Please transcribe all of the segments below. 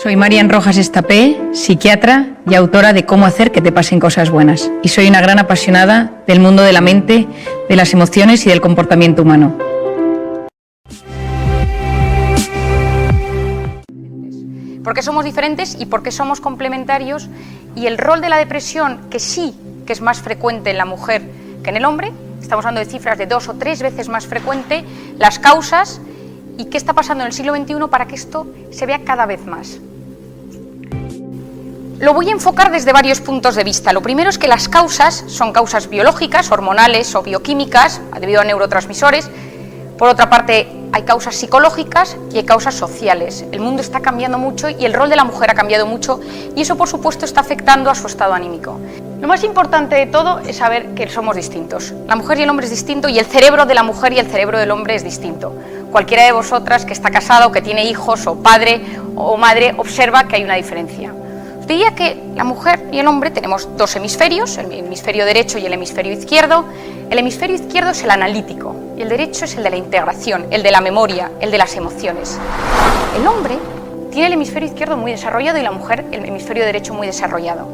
Soy Marian Rojas Estapé, psiquiatra y autora de Cómo hacer que te pasen cosas buenas. Y soy una gran apasionada del mundo de la mente, de las emociones y del comportamiento humano. Porque somos diferentes y porque somos complementarios, y el rol de la depresión, que sí que es más frecuente en la mujer que en el hombre, estamos hablando de cifras de 2 o 3 veces más frecuente, las causas y qué está pasando en el siglo XXI para que esto se vea cada vez más. Lo voy a enfocar desde varios puntos de vista. Lo primero es que las causas son causas biológicas, hormonales o bioquímicas, debido a neurotransmisores. Por otra parte, hay causas psicológicas y hay causas sociales. El mundo está cambiando mucho y el rol de la mujer ha cambiado mucho, y eso, por supuesto, está afectando a su estado anímico. Lo más importante de todo es saber que somos distintos. La mujer y el hombre es distinto, y el cerebro de la mujer y el cerebro del hombre es distinto. Cualquiera de vosotras que está casada o que tiene hijos, o padre o madre, observa que hay una diferencia. Os diría que la mujer y el hombre tenemos dos hemisferios, el hemisferio derecho y el hemisferio izquierdo. El hemisferio izquierdo es el analítico y el derecho es el de la integración, el de la memoria, el de las emociones. El hombre tiene el hemisferio izquierdo muy desarrollado y la mujer el hemisferio derecho muy desarrollado.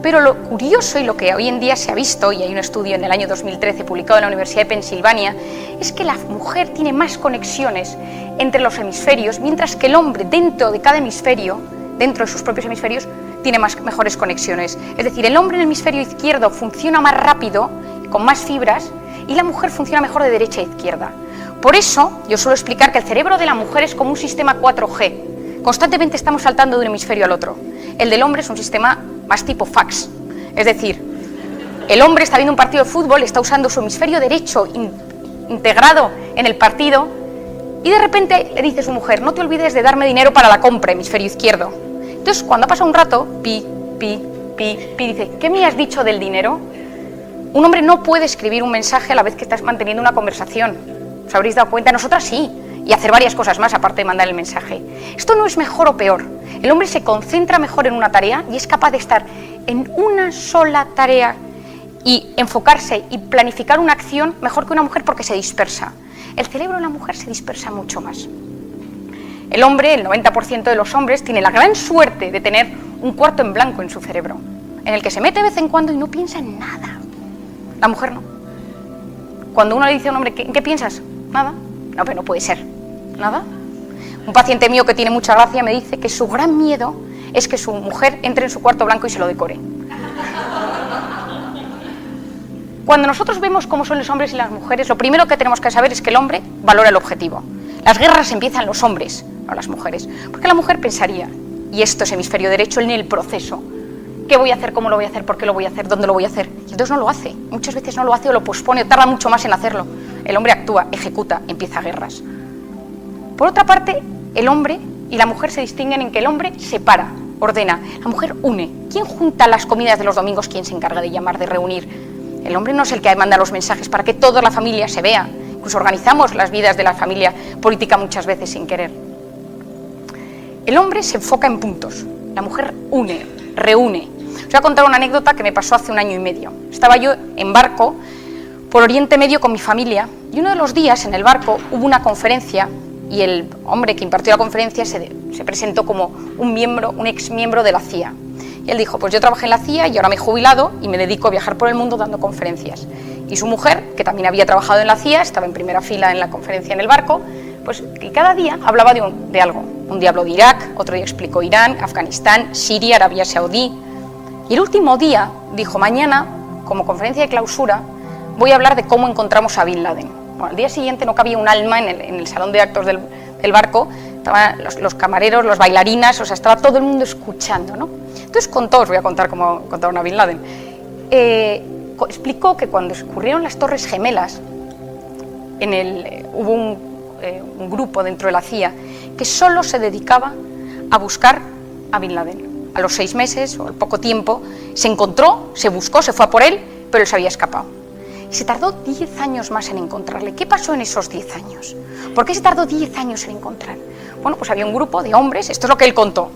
Pero lo curioso y lo que hoy en día se ha visto, y hay un estudio en el año 2013 publicado en la Universidad de Pensilvania, es que la mujer tiene más conexiones entre los hemisferios, mientras que el hombre dentro de cada hemisferio, dentro de sus propios hemisferios, tiene mejores conexiones. Es decir, el hombre en el hemisferio izquierdo funciona más rápido, con más fibras, y la mujer funciona mejor de derecha a izquierda. Por eso, yo suelo explicar que el cerebro de la mujer es como un sistema 4G. Constantemente estamos saltando de un hemisferio al otro. El del hombre es un sistema más tipo fax. Es decir, el hombre está viendo un partido de fútbol, está usando su hemisferio derecho integrado en el partido, y de repente le dice a su mujer: no te olvides de darme dinero para la compra, hemisferio izquierdo. Entonces, cuando ha pasado un rato, dice: ¿qué me has dicho del dinero? Un hombre no puede escribir un mensaje a la vez que estás manteniendo una conversación. ¿Os habréis dado cuenta? Nosotras sí, y hacer varias cosas más aparte de mandar el mensaje. Esto no es mejor o peor. El hombre se concentra mejor en una tarea y es capaz de estar en una sola tarea y enfocarse y planificar una acción mejor que una mujer, porque se dispersa. El cerebro de la mujer se dispersa mucho más. El hombre, el 90% de los hombres, tiene la gran suerte de tener un cuarto en blanco en su cerebro, en el que se mete de vez en cuando y no piensa en nada. La mujer no. Cuando uno le dice a un hombre: ¿en qué piensas? Nada. No, pero no puede ser. ¿Nada? Un paciente mío que tiene mucha gracia me dice que su gran miedo es que su mujer entre en su cuarto blanco y se lo decore. Cuando nosotros vemos cómo son los hombres y las mujeres, lo primero que tenemos que saber es que el hombre valora el objetivo. Las guerras empiezan los hombres, no las mujeres. Porque la mujer pensaría, y esto es hemisferio derecho, en el proceso. ¿Qué voy a hacer? ¿Cómo lo voy a hacer? ¿Por qué lo voy a hacer? ¿Dónde lo voy a hacer? Y entonces no lo hace. Muchas veces no lo hace o lo pospone o tarda mucho más en hacerlo. El hombre actúa, ejecuta, empieza guerras. Por otra parte, el hombre y la mujer se distinguen en que el hombre separa, ordena. La mujer une. ¿Quién junta las comidas de los domingos? ¿Quién se encarga de llamar, de reunir? El hombre no es el que manda los mensajes para que toda la familia se vea. Incluso organizamos las vidas de la familia política muchas veces sin querer. El hombre se enfoca en puntos. La mujer une, reúne. Os voy a contar una anécdota que me pasó hace 1 año y medio. Estaba yo en barco por Oriente Medio con mi familia, y uno de los días en el barco hubo una conferencia, y el hombre que impartió la conferencia se presentó como un ex miembro de la CIA. Y él dijo: pues yo trabajé en la CIA y ahora me he jubilado y me dedico a viajar por el mundo dando conferencias. Y su mujer, que también había trabajado en la CIA, estaba en primera fila en la conferencia en el barco, pues que cada día hablaba de algo. Un día habló de Irak, otro día explicó Irán, Afganistán, Siria, Arabia Saudí. Y el último día dijo: mañana, como conferencia de clausura, voy a hablar de cómo encontramos a Bin Laden. Bueno, al día siguiente no cabía un alma en el salón de actos del barco. Estaban los camareros, los bailarinas, o sea, estaba todo el mundo escuchando, ¿no? Entonces contó, os voy a contar cómo contaron a Bin Laden. Explicó que cuando ocurrieron las Torres Gemelas, hubo un grupo dentro de la CIA que solo se dedicaba a buscar a Bin Laden. A los 6 meses o al poco tiempo se encontró, se buscó, se fue a por él, pero él se había escapado. Y se tardó 10 años más en encontrarle. ¿Qué pasó en esos 10 años? ¿Por qué se tardó 10 años en encontrar? Bueno, pues había un grupo de hombres, esto es lo que él contó,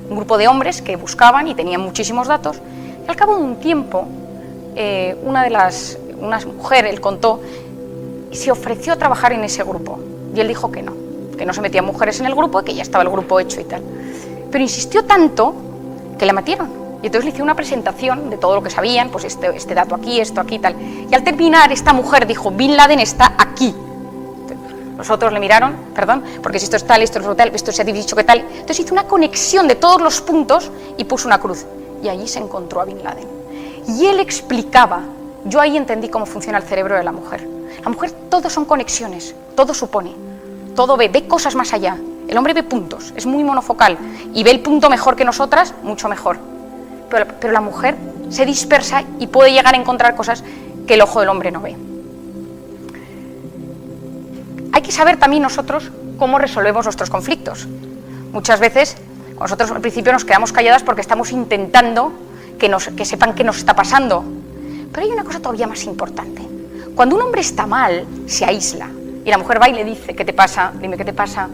un grupo de hombres que buscaban y tenían muchísimos datos, y al cabo de un tiempo, una mujer, él contó, se ofreció a trabajar en ese grupo, y él dijo que no se metían mujeres en el grupo, que ya estaba el grupo hecho y tal. pero insistió tanto que la metieron. Y entonces le hice una presentación de todo lo que sabían, pues este dato aquí, esto aquí, tal. Y al terminar, esta mujer dijo, Bin Laden está aquí. Los otros le miraron, perdón, porque si esto es tal, esto es tal, esto se ha dicho que tal. Entonces hizo una conexión de todos los puntos y puso una cruz. Y allí se encontró a Bin Laden. Y él explicaba, yo ahí entendí cómo funciona el cerebro de la mujer. La mujer, todo son conexiones, todo supone, todo ve cosas más allá. El hombre ve puntos, es muy monofocal y ve el punto mejor que nosotras, mucho mejor. Pero la mujer se dispersa y puede llegar a encontrar cosas que el ojo del hombre no ve. Hay que saber también nosotros cómo resolvemos nuestros conflictos. Muchas veces nosotros al principio nos quedamos calladas porque estamos intentando que sepan qué nos está pasando. Pero hay una cosa todavía más importante. Cuando un hombre está mal, se aísla. Y la mujer va y le dice, ¿qué te pasa? Dime qué te pasa.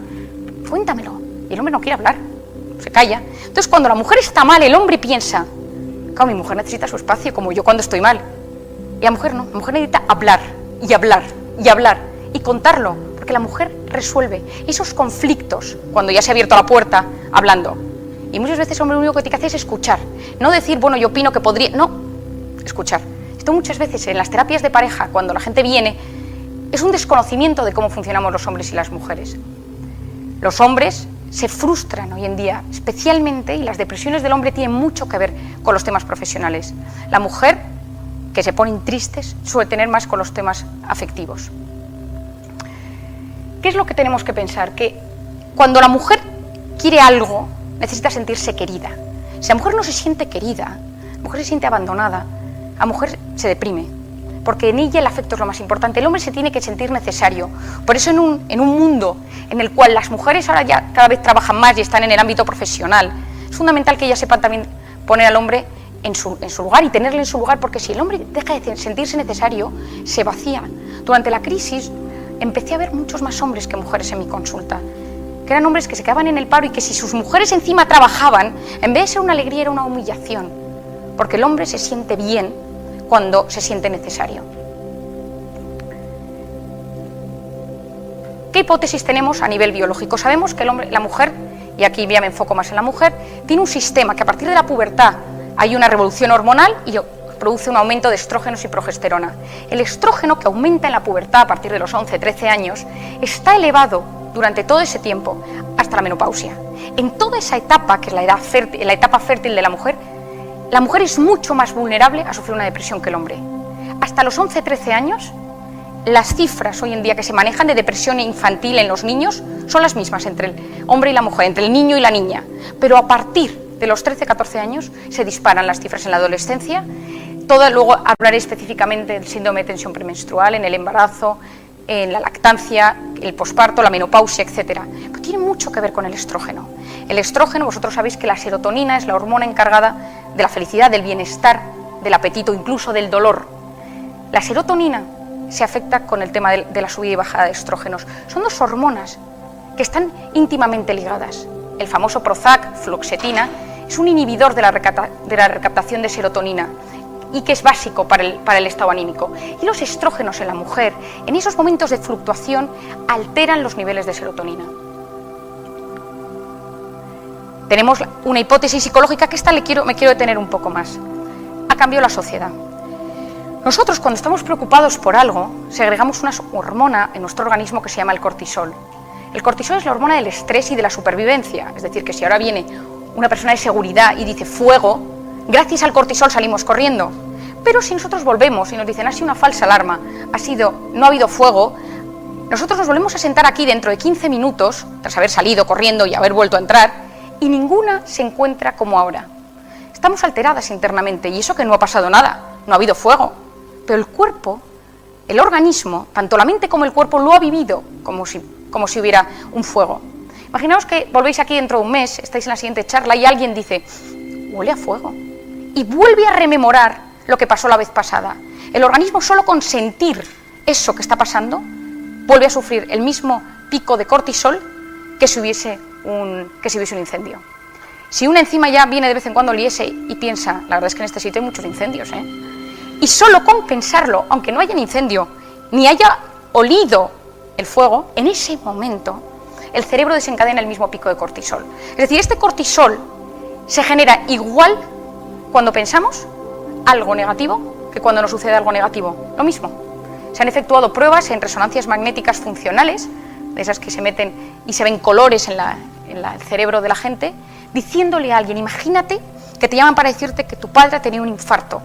Cuéntamelo. Y el hombre no quiere hablar, se calla. Entonces cuando la mujer está mal, el hombre piensa, claro, mi mujer necesita su espacio, como yo cuando estoy mal. Y la mujer no, la mujer necesita hablar, y hablar, y hablar, y contarlo, porque la mujer resuelve esos conflictos cuando ya se ha abierto la puerta, hablando. Y muchas veces el hombre lo único que tiene que hacer es escuchar, no decir, bueno, yo opino que podría, no, escuchar. Esto muchas veces en las terapias de pareja, cuando la gente viene, es un desconocimiento de cómo funcionamos los hombres y las mujeres. Los hombres se frustran hoy en día, especialmente, y las depresiones del hombre tienen mucho que ver con los temas profesionales. La mujer, que se ponen tristes, suele tener más con los temas afectivos. ¿Qué es lo que tenemos que pensar? Que cuando la mujer quiere algo, necesita sentirse querida. Si la mujer no se siente querida, la mujer se siente abandonada, la mujer se deprime, porque en ella el afecto es lo más importante. El hombre se tiene que sentir necesario. Por eso en un mundo en el cual las mujeres ahora ya cada vez trabajan más y están en el ámbito profesional, es fundamental que ellas sepan también poner al hombre en su lugar y tenerle en su lugar, porque si el hombre deja de sentirse necesario, se vacía. Durante la crisis empecé a ver muchos más hombres que mujeres en mi consulta, que eran hombres que se quedaban en el paro y que si sus mujeres encima trabajaban, en vez de ser una alegría era una humillación, porque el hombre se siente bien cuando se siente necesario. ¿Qué hipótesis tenemos a nivel biológico? Sabemos que el hombre, la mujer, y aquí ya me enfoco más en la mujer, tiene un sistema que a partir de la pubertad hay una revolución hormonal y produce un aumento de estrógenos y progesterona. El estrógeno, que aumenta en la pubertad a partir de los 11-13 años, está elevado durante todo ese tiempo hasta la menopausia. En toda esa etapa, que es la etapa fértil de la mujer es mucho más vulnerable a sufrir una depresión que el hombre. Hasta los 11-13 años, las cifras hoy en día que se manejan de depresión infantil en los niños son las mismas entre el hombre y la mujer, entre el niño y la niña. Pero a partir de los 13-14 años se disparan las cifras en la adolescencia. Luego hablaré específicamente del síndrome de tensión premenstrual, en el embarazo, en la lactancia, el posparto, la menopausia, etc. Pero tiene mucho que ver con el estrógeno. El estrógeno, vosotros sabéis que la serotonina es la hormona encargada de la felicidad, del bienestar, del apetito, incluso del dolor. La serotonina se afecta con el tema de la subida y bajada de estrógenos. Son dos hormonas que están íntimamente ligadas. El famoso Prozac, fluoxetina, es un inhibidor de la recaptación de serotonina y que es básico para el estado anímico. Y los estrógenos en la mujer, en esos momentos de fluctuación, alteran los niveles de serotonina. Tenemos una hipótesis psicológica que me quiero detener un poco más. Ha cambiado la sociedad. Nosotros, cuando estamos preocupados por algo, segregamos una hormona en nuestro organismo que se llama el cortisol. El cortisol es la hormona del estrés y de la supervivencia. Es decir, que si ahora viene una persona de seguridad y dice fuego, gracias al cortisol salimos corriendo. Pero si nosotros volvemos y nos dicen ha sido una falsa alarma, no ha habido fuego, nosotros nos volvemos a sentar aquí dentro de 15 minutos, tras haber salido corriendo y haber vuelto a entrar, y ninguna se encuentra como ahora. Estamos alteradas internamente, y eso que no ha pasado nada, no ha habido fuego. Pero el cuerpo, el organismo, tanto la mente como el cuerpo lo ha vivido como si hubiera un fuego. Imaginaos que volvéis aquí dentro de un mes, estáis en la siguiente charla y alguien dice, huele a fuego, y vuelve a rememorar lo que pasó la vez pasada. El organismo, solo con sentir eso que está pasando, vuelve a sufrir el mismo pico de cortisol que si hubiese un incendio. Si una encima ya viene de vez en cuando liese y piensa, la verdad es que en este sitio hay muchos incendios, y solo con pensarlo, aunque no haya un incendio, ni haya olido el fuego, en ese momento el cerebro desencadena el mismo pico de cortisol. Es decir, este cortisol se genera igual cuando pensamos algo negativo que cuando nos sucede algo negativo. Lo mismo. Se han efectuado pruebas en resonancias magnéticas funcionales, de esas que se meten y se ven colores en el cerebro de la gente, diciéndole a alguien, imagínate que te llaman para decirte que tu padre tenía un infarto.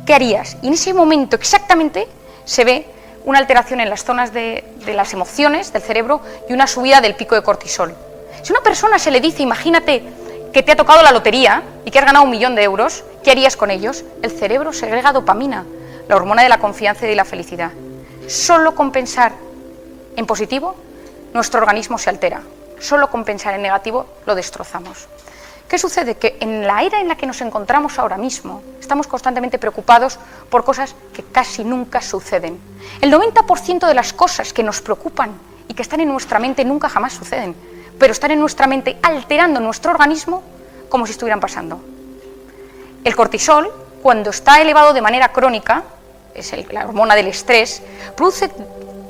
¿Qué harías? Y en ese momento exactamente se ve una alteración en las zonas de las emociones del cerebro y una subida del pico de cortisol. Si a una persona se le dice, imagínate que te ha tocado la lotería y que has ganado 1 millón de euros, ¿qué harías con ellos? El cerebro segrega dopamina, la hormona de la confianza y de la felicidad. Solo con pensar en positivo, nuestro organismo se altera. Solo con pensar en negativo, lo destrozamos. ¿Qué sucede? Que en la era en la que nos encontramos ahora mismo, estamos constantemente preocupados por cosas que casi nunca suceden. El 90% de las cosas que nos preocupan y que están en nuestra mente nunca jamás suceden, pero están en nuestra mente alterando nuestro organismo como si estuvieran pasando. El cortisol, cuando está elevado de manera crónica, es la hormona del estrés, produce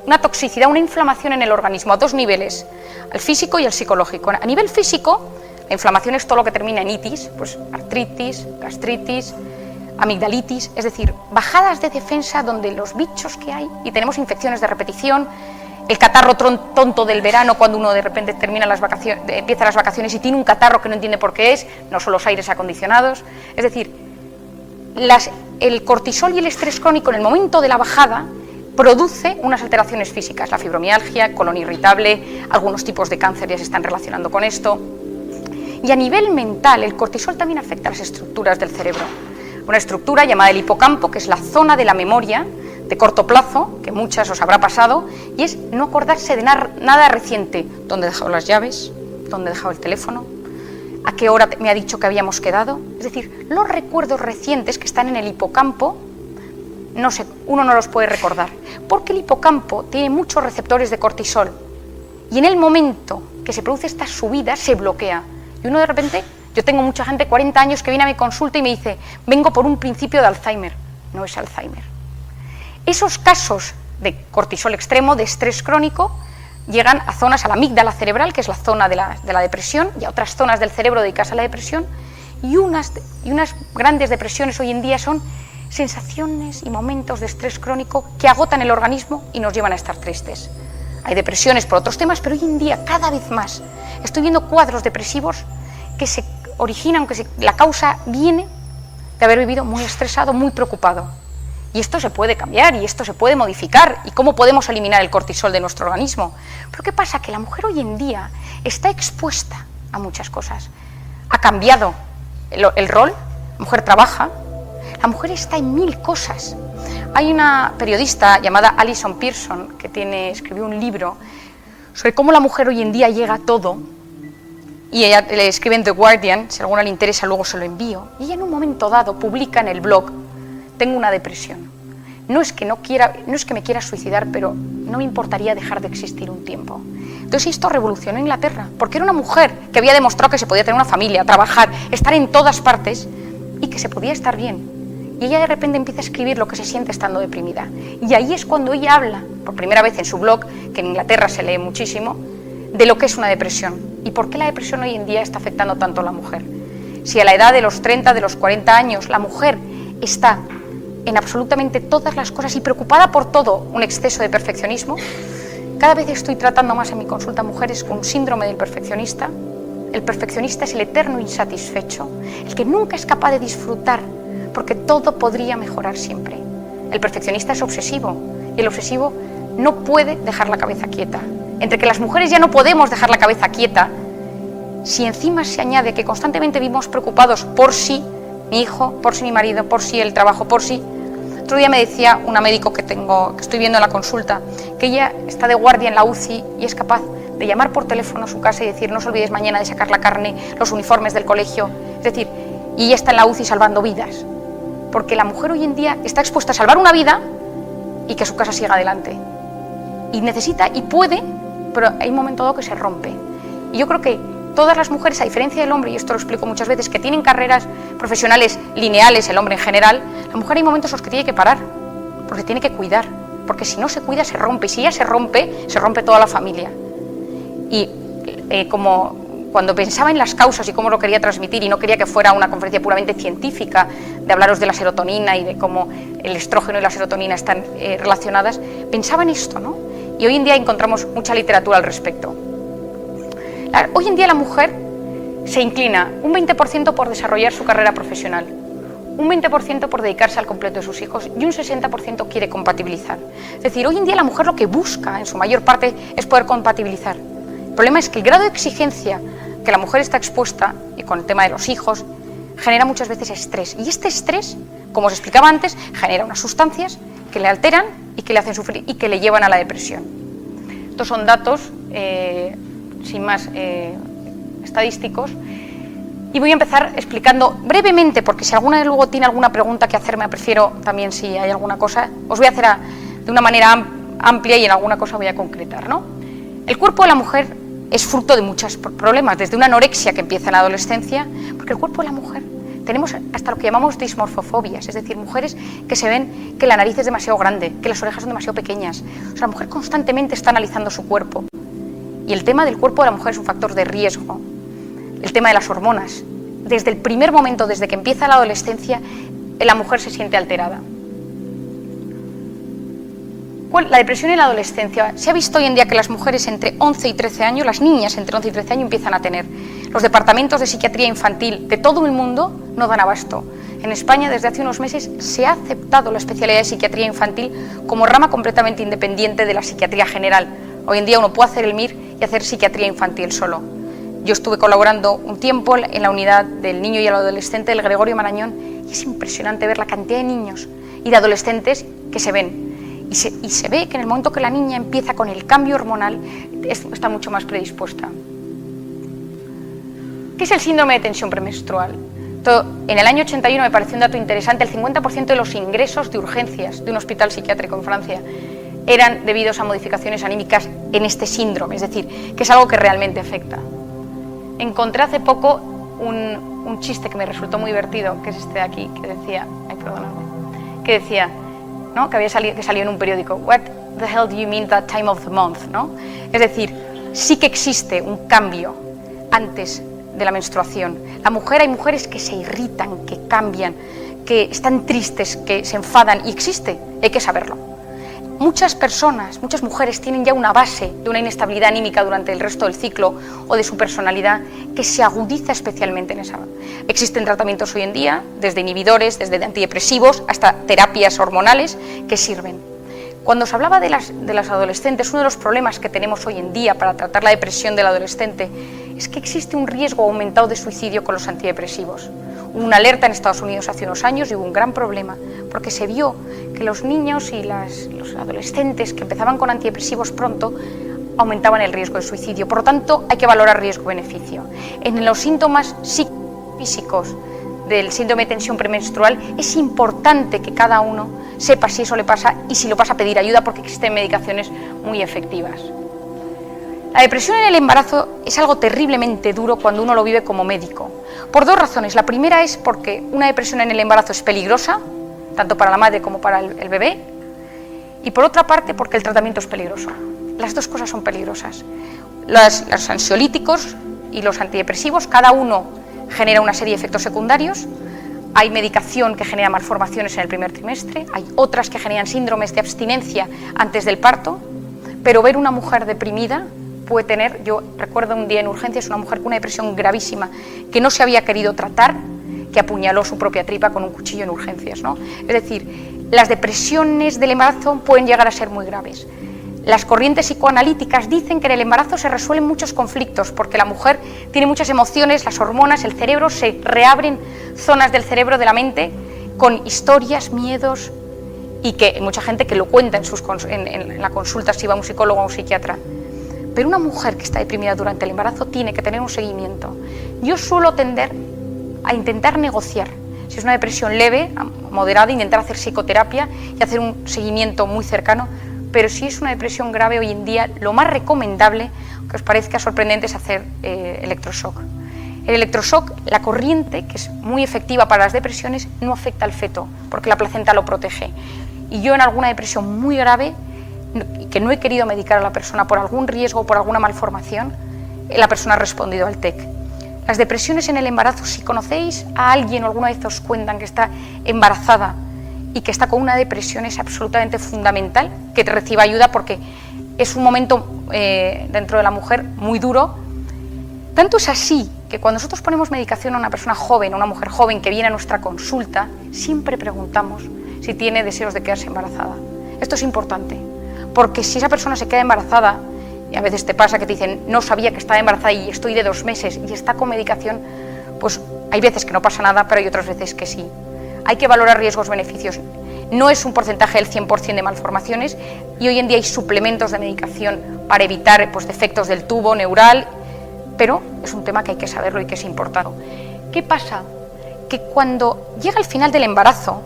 una toxicidad, una inflamación en el organismo a 2 niveles, al físico y al psicológico. A nivel físico, la inflamación es todo lo que termina en itis, pues artritis, gastritis, amigdalitis, es decir, bajadas de defensa donde los bichos que hay, y tenemos infecciones de repetición, el catarro tonto del verano cuando uno de repente termina las vacaciones, empieza las vacaciones y tiene un catarro que no entiende por qué es, no son los aires acondicionados, es decir, el cortisol y el estrés crónico en el momento de la bajada produce unas alteraciones físicas, la fibromialgia, colon irritable, algunos tipos de cáncer ya se están relacionando con esto. Y a nivel mental, el cortisol también afecta a las estructuras del cerebro. Una estructura llamada el hipocampo, que es la zona de la memoria de corto plazo, que muchas os habrá pasado, y es no acordarse de nada reciente. ¿Dónde he dejado las llaves? ¿Dónde he dejado el teléfono? ¿A qué hora me ha dicho que habíamos quedado? Es decir, los recuerdos recientes que están en el hipocampo, uno no los puede recordar, porque el hipocampo tiene muchos receptores de cortisol, y en el momento que se produce esta subida, se bloquea. Y uno de repente, yo tengo mucha gente, 40 años, que viene a mi consulta y me dice, vengo por un principio de Alzheimer. No es Alzheimer. Esos casos de cortisol extremo, de estrés crónico, llegan a zonas, a la amígdala cerebral, que es la zona de la depresión, y a otras zonas del cerebro dedicadas a la depresión, y unas grandes depresiones hoy en día son sensaciones y momentos de estrés crónico que agotan el organismo y nos llevan a estar tristes. Hay depresiones por otros temas, pero hoy en día, cada vez más, estoy viendo cuadros depresivos que se originan, la causa viene de haber vivido muy estresado, muy preocupado. Y esto se puede cambiar y esto se puede modificar. ¿Y cómo podemos eliminar el cortisol de nuestro organismo? Pero ¿qué pasa? Que la mujer hoy en día está expuesta a muchas cosas. Ha cambiado el rol, la mujer trabaja, la mujer está en 1000 cosas. Hay una periodista llamada Alison Pearson que escribió un libro sobre cómo la mujer hoy en día llega a todo, y ella le escribe en The Guardian, si a alguna le interesa luego se lo envío, y ella en un momento dado publica en el blog, tengo una depresión, no es que me quiera suicidar, pero no me importaría dejar de existir un tiempo. Entonces esto revolucionó Inglaterra, porque era una mujer que había demostrado que se podía tener una familia, trabajar, estar en todas partes, y que se podía estar bien. Y ella de repente empieza a escribir lo que se siente estando deprimida. Y ahí es cuando ella habla, por primera vez en su blog, que en Inglaterra se lee muchísimo, de lo que es una depresión. Y por qué la depresión hoy en día está afectando tanto a la mujer. Si a la edad de los 30, de los 40 años, la mujer está en absolutamente todas las cosas y preocupada por todo, un exceso de perfeccionismo, cada vez estoy tratando más en mi consulta mujeres con síndrome del perfeccionista. El perfeccionista es el eterno insatisfecho, el que nunca es capaz de disfrutar, porque todo podría mejorar siempre. El perfeccionista es obsesivo, y el obsesivo no puede dejar la cabeza quieta. Entre que las mujeres ya no podemos dejar la cabeza quieta, si encima se añade que constantemente vivimos preocupados por si mi hijo, por si mi marido, por si el trabajo, por si... Otro día me decía una médico que estoy viendo en la consulta, que ella está de guardia en la UCI y es capaz de llamar por teléfono a su casa y decir, no os olvidéis mañana de sacar la carne, los uniformes del colegio, es decir, y ella está en la UCI salvando vidas. Porque la mujer hoy en día está expuesta a salvar una vida y que su casa siga adelante. Y necesita y puede, pero hay un momento dado que se rompe. Y yo creo que todas las mujeres, a diferencia del hombre, y esto lo explico muchas veces, que tienen carreras profesionales lineales, el hombre en general, la mujer hay momentos en los que tiene que parar, porque tiene que cuidar, porque si no se cuida se rompe, y si ella se rompe toda la familia. Y como cuando pensaba en las causas y cómo lo quería transmitir, y no quería que fuera una conferencia puramente científica, de hablaros de la serotonina y de cómo el estrógeno y la serotonina están relacionadas, pensaba en esto, ¿no? Y hoy en día encontramos mucha literatura al respecto. Hoy en día la mujer se inclina un 20% por desarrollar su carrera profesional, un 20% por dedicarse al completo de sus hijos y un 60% quiere compatibilizar. Es decir, hoy en día la mujer lo que busca en su mayor parte es poder compatibilizar. El problema es que el grado de exigencia que la mujer está expuesta, y con el tema de los hijos, genera muchas veces estrés. Y este estrés, como os explicaba antes, genera unas sustancias que le alteran y que le hacen sufrir y que le llevan a la depresión. Estos son datos, sin más, estadísticos. Y voy a empezar explicando brevemente, porque si alguna luego tiene alguna pregunta que hacerme, prefiero también si hay alguna cosa, os voy a hacer de una manera amplia y en alguna cosa voy a concretar, ¿no? El cuerpo de la mujer es fruto de muchos problemas, desde una anorexia que empieza en la adolescencia, porque el cuerpo de la mujer, tenemos hasta lo que llamamos dismorfofobias, es decir, mujeres que se ven que la nariz es demasiado grande, que las orejas son demasiado pequeñas. O sea, la mujer constantemente está analizando su cuerpo. Y el tema del cuerpo de la mujer es un factor de riesgo. El tema de las hormonas. Desde el primer momento, desde que empieza la adolescencia, la mujer se siente alterada. La depresión en la adolescencia. Se ha visto hoy en día que las mujeres entre 11 y 13 años, las niñas entre 11 y 13 años empiezan a tener. Los departamentos de psiquiatría infantil de todo el mundo no dan abasto. En España, desde hace unos meses, se ha aceptado la especialidad de psiquiatría infantil como rama completamente independiente de la psiquiatría general. Hoy en día uno puede hacer el MIR y hacer psiquiatría infantil solo. Yo estuve colaborando un tiempo en la unidad del niño y el adolescente del Gregorio Marañón y es impresionante ver la cantidad de niños y de adolescentes que se ven. Y se ve que en el momento que la niña empieza con el cambio hormonal, está mucho más predispuesta. ¿Qué es el síndrome de tensión premenstrual? En el año 81 me pareció un dato interesante, el 50% de los ingresos de urgencias de un hospital psiquiátrico en Francia eran debidos a modificaciones anímicas en este síndrome, es decir, que es algo que realmente afecta. Encontré hace poco un chiste que me resultó muy divertido, que es este de aquí, que decía, que decía, ¿no? Que salió en un periódico, "What the hell do you mean that time of the month?", ¿no? Es decir, sí que existe un cambio antes de la menstruación. Hay mujeres que se irritan, que cambian, que están tristes, que se enfadan, y existe, hay que saberlo. Muchas personas, muchas mujeres tienen ya una base de una inestabilidad anímica durante el resto del ciclo o de su personalidad que se agudiza especialmente en esa. Existen tratamientos hoy en día, desde inhibidores, desde antidepresivos, hasta terapias hormonales que sirven. Cuando os hablaba de las adolescentes, uno de los problemas que tenemos hoy en día para tratar la depresión del adolescente es que existe un riesgo aumentado de suicidio con los antidepresivos. Hubo una alerta en Estados Unidos hace unos años y hubo un gran problema, porque se vio que los niños y los adolescentes que empezaban con antidepresivos pronto aumentaban el riesgo de suicidio. Por lo tanto, hay que valorar riesgo-beneficio. En los síntomas físicos del síndrome de tensión premenstrual es importante que cada uno sepa si eso le pasa y si lo pasa a pedir ayuda, porque existen medicaciones muy efectivas. La depresión en el embarazo es algo terriblemente duro cuando uno lo vive como médico, por dos razones. La primera es porque una depresión en el embarazo es peligrosa, tanto para la madre como para el bebé, y por otra parte porque el tratamiento es peligroso. Las dos cosas son peligrosas. Los ansiolíticos y los antidepresivos, cada uno genera una serie de efectos secundarios. Hay medicación que genera malformaciones en el primer trimestre, hay otras que generan síndromes de abstinencia antes del parto, pero ver una mujer deprimida puede tener, yo recuerdo un día en urgencias, una mujer con una depresión gravísima que no se había querido tratar, que apuñaló su propia tripa con un cuchillo en urgencias, ¿no? Es decir, las depresiones del embarazo pueden llegar a ser muy graves. Las corrientes psicoanalíticas dicen que en el embarazo se resuelven muchos conflictos porque la mujer tiene muchas emociones, las hormonas, el cerebro, se reabren zonas del cerebro, de la mente, con historias, miedos, y que hay mucha gente que lo cuenta en la consulta si va a un psicólogo o a un psiquiatra. Pero una mujer que está deprimida durante el embarazo tiene que tener un seguimiento. Yo suelo tender a intentar negociar. Si es una depresión leve, moderada, intentar hacer psicoterapia y hacer un seguimiento muy cercano. Pero si es una depresión grave, hoy en día lo más recomendable, que os parezca sorprendente, es hacer electroshock. El electroshock, la corriente, que es muy efectiva para las depresiones, no afecta al feto, porque la placenta lo protege. Y yo en alguna depresión muy grave y que no he querido medicar a la persona por algún riesgo o por alguna malformación, la persona ha respondido al TEC. Las depresiones en el embarazo, si conocéis a alguien o alguna vez os cuentan que está embarazada y que está con una depresión, es absolutamente fundamental que te reciba ayuda, porque es un momento dentro de la mujer muy duro. Tanto es así que cuando nosotros ponemos medicación a una persona joven, a una mujer joven que viene a nuestra consulta, siempre preguntamos si tiene deseos de quedarse embarazada. Esto es importante, porque si esa persona se queda embarazada, y a veces te pasa que te dicen, no sabía que estaba embarazada y estoy de 2 meses y está con medicación, pues hay veces que no pasa nada, pero hay otras veces que sí. Hay que valorar riesgos-beneficios. No es un porcentaje del 100% de malformaciones, y hoy en día hay suplementos de medicación para evitar pues, defectos del tubo neural, pero es un tema que hay que saberlo y que es importante. ¿Qué pasa? Que cuando llega el final del embarazo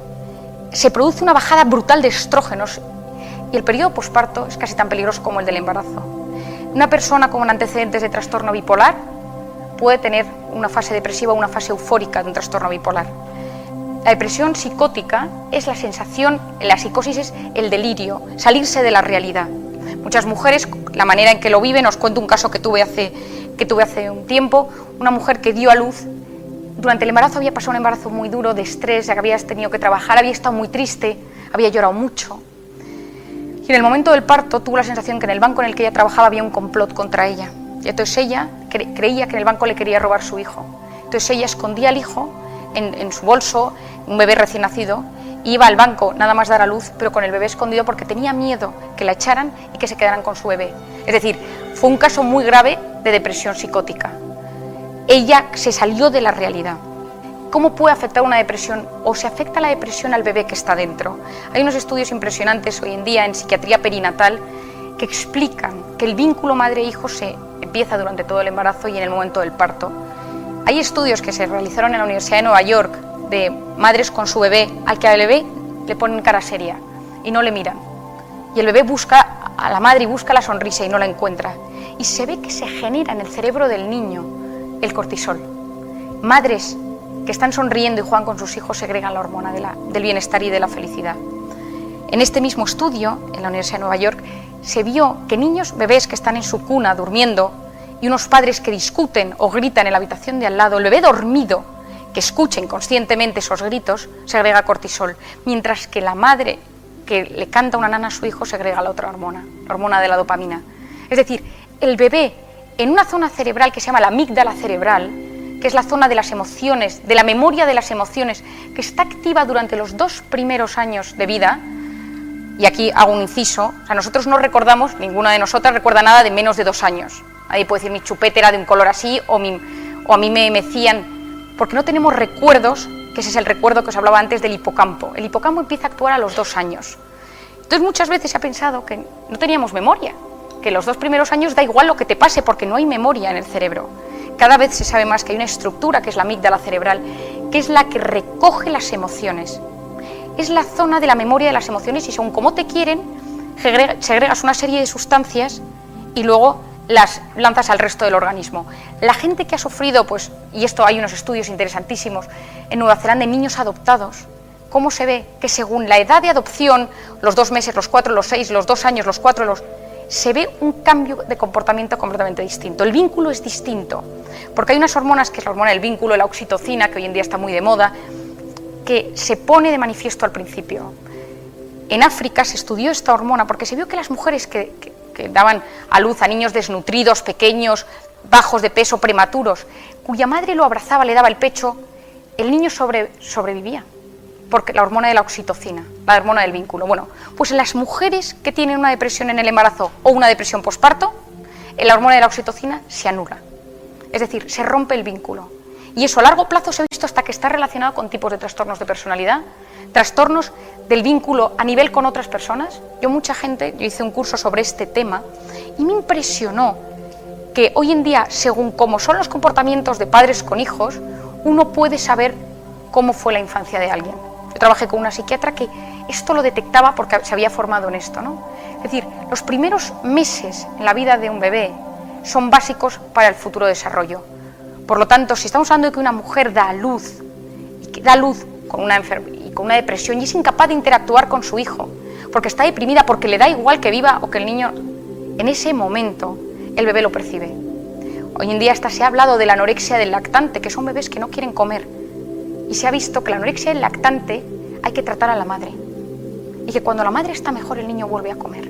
se produce una bajada brutal de estrógenos, y el periodo posparto es casi tan peligroso como el del embarazo. Una persona con antecedentes de trastorno bipolar puede tener una fase depresiva o una fase eufórica de un trastorno bipolar. La depresión psicótica es la sensación, la psicosis es el delirio, salirse de la realidad. Muchas mujeres, la manera en que lo viven, os cuento un caso que tuve hace un tiempo, una mujer que dio a luz, durante el embarazo había pasado un embarazo muy duro, de estrés, ya que había tenido que trabajar, había estado muy triste, había llorado mucho. Y en el momento del parto tuvo la sensación que en el banco en el que ella trabajaba había un complot contra ella. Y entonces ella creía que en el banco le quería robar su hijo. Entonces ella escondía al hijo en su bolso, un bebé recién nacido, y iba al banco nada más dar a luz, pero con el bebé escondido porque tenía miedo que la echaran y que se quedaran con su bebé. Es decir, fue un caso muy grave de depresión psicótica. Ella se salió de la realidad. ¿Cómo puede afectar una depresión o se afecta la depresión al bebé que está dentro? Hay unos estudios impresionantes hoy en día en psiquiatría perinatal que explican que el vínculo madre-hijo se empieza durante todo el embarazo y en el momento del parto. Hay estudios que se realizaron en la Universidad de Nueva York de madres con su bebé, al que al bebé le ponen cara seria y no le miran. Y el bebé busca a la madre y busca la sonrisa y no la encuentra. Y se ve que se genera en el cerebro del niño el cortisol. Madres que están sonriendo y juegan con sus hijos segregan la hormona del bienestar y de la felicidad. En este mismo estudio, en la Universidad de Nueva York, se vio que bebés que están en su cuna durmiendo y unos padres que discuten o gritan en la habitación de al lado, el bebé dormido, que escucha inconscientemente esos gritos, segrega cortisol, mientras que la madre que le canta una nana a su hijo segrega la otra hormona, la hormona de la dopamina. Es decir, el bebé en una zona cerebral que se llama la amígdala cerebral, que es la zona de las emociones, de la memoria de las emociones, que está activa durante los 2 primeros años de vida, y aquí hago un inciso, o sea, nosotros no recordamos, ninguna de nosotras recuerda nada de menos de 2 años. Ahí puede decir, mi chupete era de un color así, o a mí me mecían, porque no tenemos recuerdos, que ese es el recuerdo que os hablaba antes del hipocampo. El hipocampo empieza a actuar a los 2 años. Entonces muchas veces se ha pensado que no teníamos memoria, que los 2 primeros años da igual lo que te pase porque no hay memoria en el cerebro. Cada vez se sabe más que hay una estructura que es la amígdala cerebral, que es la que recoge las emociones. Es la zona de la memoria de las emociones y según cómo te quieren, segregas una serie de sustancias y luego las lanzas al resto del organismo. La gente que ha sufrido, pues, y esto hay unos estudios interesantísimos, en Nueva Zelanda, en niños adoptados, ¿cómo se ve? Que según la edad de adopción, los 2 meses, los 4, los 6, los 2 años, los 4, se ve un cambio de comportamiento completamente distinto. El vínculo es distinto, porque hay unas hormonas, que es la hormona del vínculo, la oxitocina, que hoy en día está muy de moda, que se pone de manifiesto al principio. En África se estudió esta hormona porque se vio que las mujeres que daban a luz a niños desnutridos, pequeños, bajos de peso, prematuros, cuya madre lo abrazaba, le daba el pecho, el niño sobrevivía, porque la hormona de la oxitocina, la hormona del vínculo. Bueno, pues en las mujeres que tienen una depresión en el embarazo o una depresión posparto, la hormona de la oxitocina se anula, es decir, se rompe el vínculo. Y eso a largo plazo se ha visto hasta que está relacionado con tipos de trastornos de personalidad, trastornos del vínculo a nivel con otras personas. Yo hice un curso sobre este tema y me impresionó que hoy en día, según cómo son los comportamientos de padres con hijos, uno puede saber cómo fue la infancia de alguien. Yo trabajé con una psiquiatra que esto lo detectaba porque se había formado en esto, ¿no? Es decir, los primeros meses en la vida de un bebé son básicos para el futuro desarrollo. Por lo tanto, si estamos hablando de que una mujer da a luz, y que da luz con una depresión y es incapaz de interactuar con su hijo, porque está deprimida, porque le da igual que viva o que el niño, en ese momento el bebé lo percibe. Hoy en día hasta se ha hablado de la anorexia del lactante, que son bebés que no quieren comer, y se ha visto que la anorexia del lactante hay que tratar a la madre, y que cuando la madre está mejor el niño vuelve a comer.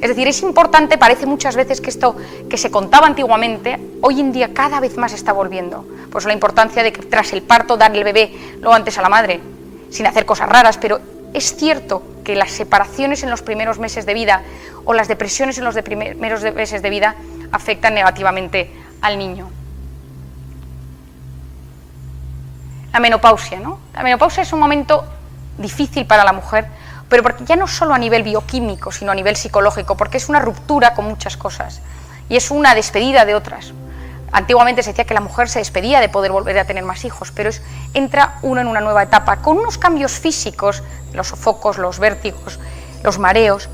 Es decir, es importante, parece muchas veces que esto que se contaba antiguamente, hoy en día cada vez más está volviendo. Pues la importancia de que tras el parto darle el bebé lo antes a la madre, sin hacer cosas raras, pero es cierto que las separaciones en los primeros meses de vida o las depresiones en los primeros meses de vida afectan negativamente al niño. La menopausia, ¿no? La menopausia es un momento difícil para la mujer, pero porque ya no solo a nivel bioquímico, sino a nivel psicológico, porque es una ruptura con muchas cosas y es una despedida de otras. Antiguamente se decía que la mujer se despedía de poder volver a tener más hijos, pero entra uno en una nueva etapa, con unos cambios físicos, los sofocos, los vértigos, los mareos,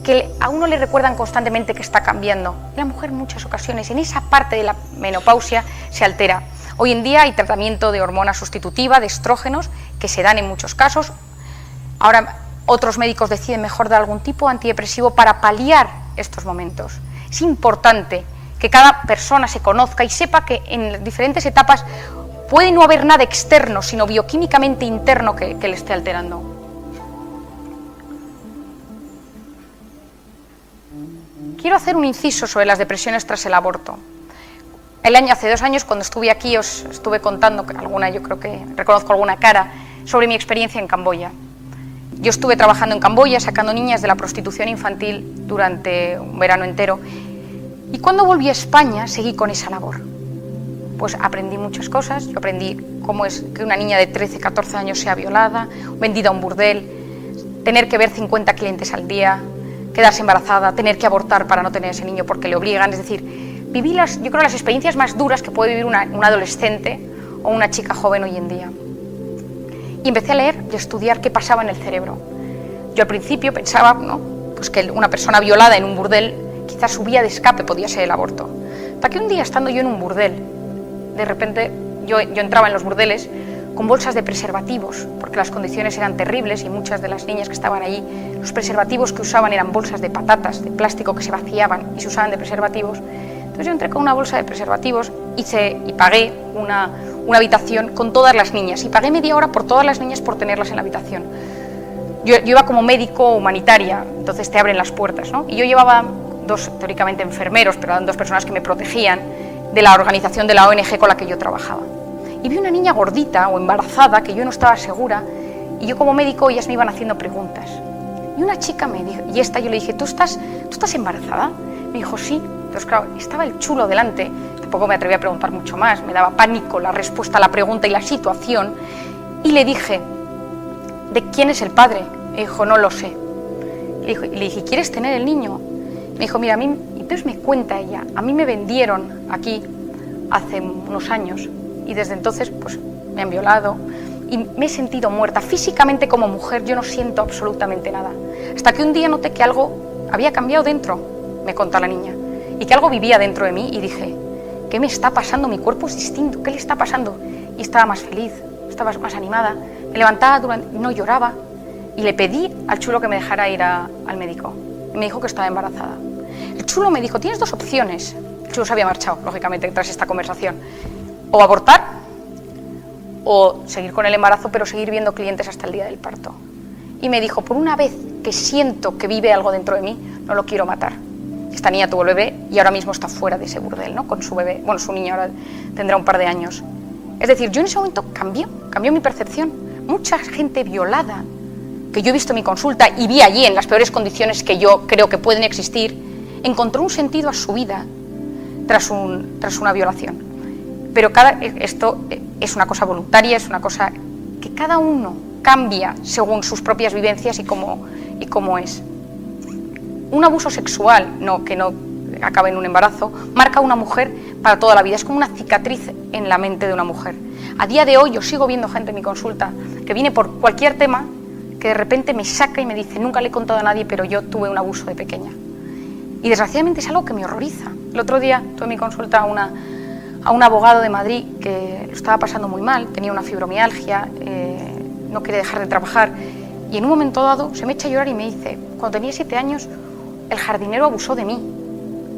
que a uno le recuerdan constantemente que está cambiando. La mujer en muchas ocasiones, en esa parte de la menopausia, se altera. Hoy en día hay tratamiento de hormona sustitutiva, de estrógenos, que se dan en muchos casos. Ahora otros médicos deciden mejor dar algún tipo de antidepresivo para paliar estos momentos. Es importante que cada persona se conozca y sepa que en diferentes etapas puede no haber nada externo, sino bioquímicamente interno que le esté alterando. Quiero hacer un inciso sobre las depresiones tras el aborto. Hace 2 años, cuando estuve aquí, os estuve contando alguna, yo creo que reconozco alguna cara, sobre mi experiencia en Camboya. Yo estuve trabajando en Camboya, sacando niñas de la prostitución infantil durante un verano entero, y cuando volví a España seguí con esa labor. Pues aprendí muchas cosas. Yo aprendí cómo es que una niña de 13, 14 años sea violada, vendida a un burdel, tener que ver 50 clientes al día, quedarse embarazada, tener que abortar para no tener ese niño porque le obligan. Es decir, viví yo creo las experiencias más duras que puede vivir un adolescente o una chica joven hoy en día. Y empecé a leer y a estudiar qué pasaba en el cerebro. Yo al principio pensaba, ¿no?, pues que una persona violada en un burdel, quizás su vía de escape podía ser el aborto. Hasta que un día, estando yo en un burdel, de repente yo entraba en los burdeles con bolsas de preservativos, porque las condiciones eran terribles y muchas de las niñas que estaban allí, los preservativos que usaban eran bolsas de patatas, de plástico que se vaciaban y se usaban de preservativos. Entonces yo entré con una bolsa de preservativos y pagué una habitación con todas las niñas, y pagué media hora por todas las niñas por tenerlas en la habitación. Yo iba como médico humanitaria, entonces te abren las puertas, ¿no? Y yo llevaba 2 teóricamente enfermeros, pero eran 2 personas que me protegían de la organización de la ONG con la que yo trabajaba. Y vi una niña gordita o embarazada que yo no estaba segura, y yo como médico ellas me iban haciendo preguntas. Y una chica me dijo, y yo le dije, ¿tú estás embarazada? Me dijo, sí. Entonces, claro, estaba el chulo delante, tampoco me atreví a preguntar mucho más, me daba pánico la respuesta a la pregunta y la situación, y le dije, ¿de quién es el padre? Me dijo, no lo sé. Y le dije, ¿quieres tener el niño? Me dijo, mira, y entonces me cuenta ella, a mí me vendieron aquí hace unos años, y desde entonces pues me han violado, y me he sentido muerta. Físicamente como mujer yo no siento absolutamente nada. Hasta que un día noté que algo había cambiado dentro, me contó la niña, y que algo vivía dentro de mí, y dije, ¿qué me está pasando? Mi cuerpo es distinto, ¿qué le está pasando? Y estaba más feliz, estaba más animada, me levantaba, no lloraba, y le pedí al chulo que me dejara ir al médico, y me dijo que estaba embarazada. El chulo me dijo, tienes 2 opciones. El chulo se había marchado, lógicamente, tras esta conversación. O abortar, o seguir con el embarazo, pero seguir viendo clientes hasta el día del parto. Y me dijo, por una vez que siento que vive algo dentro de mí, no lo quiero matar. Esta niña tuvo el bebé y ahora mismo está fuera de ese burdel, ¿no?, con su bebé. Bueno, su niño ahora tendrá un par de años. Es decir, yo en ese momento cambió mi percepción. Mucha gente violada que yo he visto en mi consulta y vi allí en las peores condiciones que yo creo que pueden existir, encontró un sentido a su vida tras una violación. Pero esto es una cosa voluntaria, es una cosa que cada uno cambia según sus propias vivencias y cómo es. Un abuso sexual, que no acabe en un embarazo, marca a una mujer para toda la vida. Es como una cicatriz en la mente de una mujer. A día de hoy yo sigo viendo gente en mi consulta que viene por cualquier tema, que de repente me saca y me dice, nunca le he contado a nadie, pero yo tuve un abuso de pequeña. Y desgraciadamente es algo que me horroriza. El otro día tuve en mi consulta a un abogado de Madrid que lo estaba pasando muy mal, tenía una fibromialgia, no quería dejar de trabajar, Y en un momento dado se me echa a llorar y me dice, cuando tenía 7 años, el jardinero abusó de mí.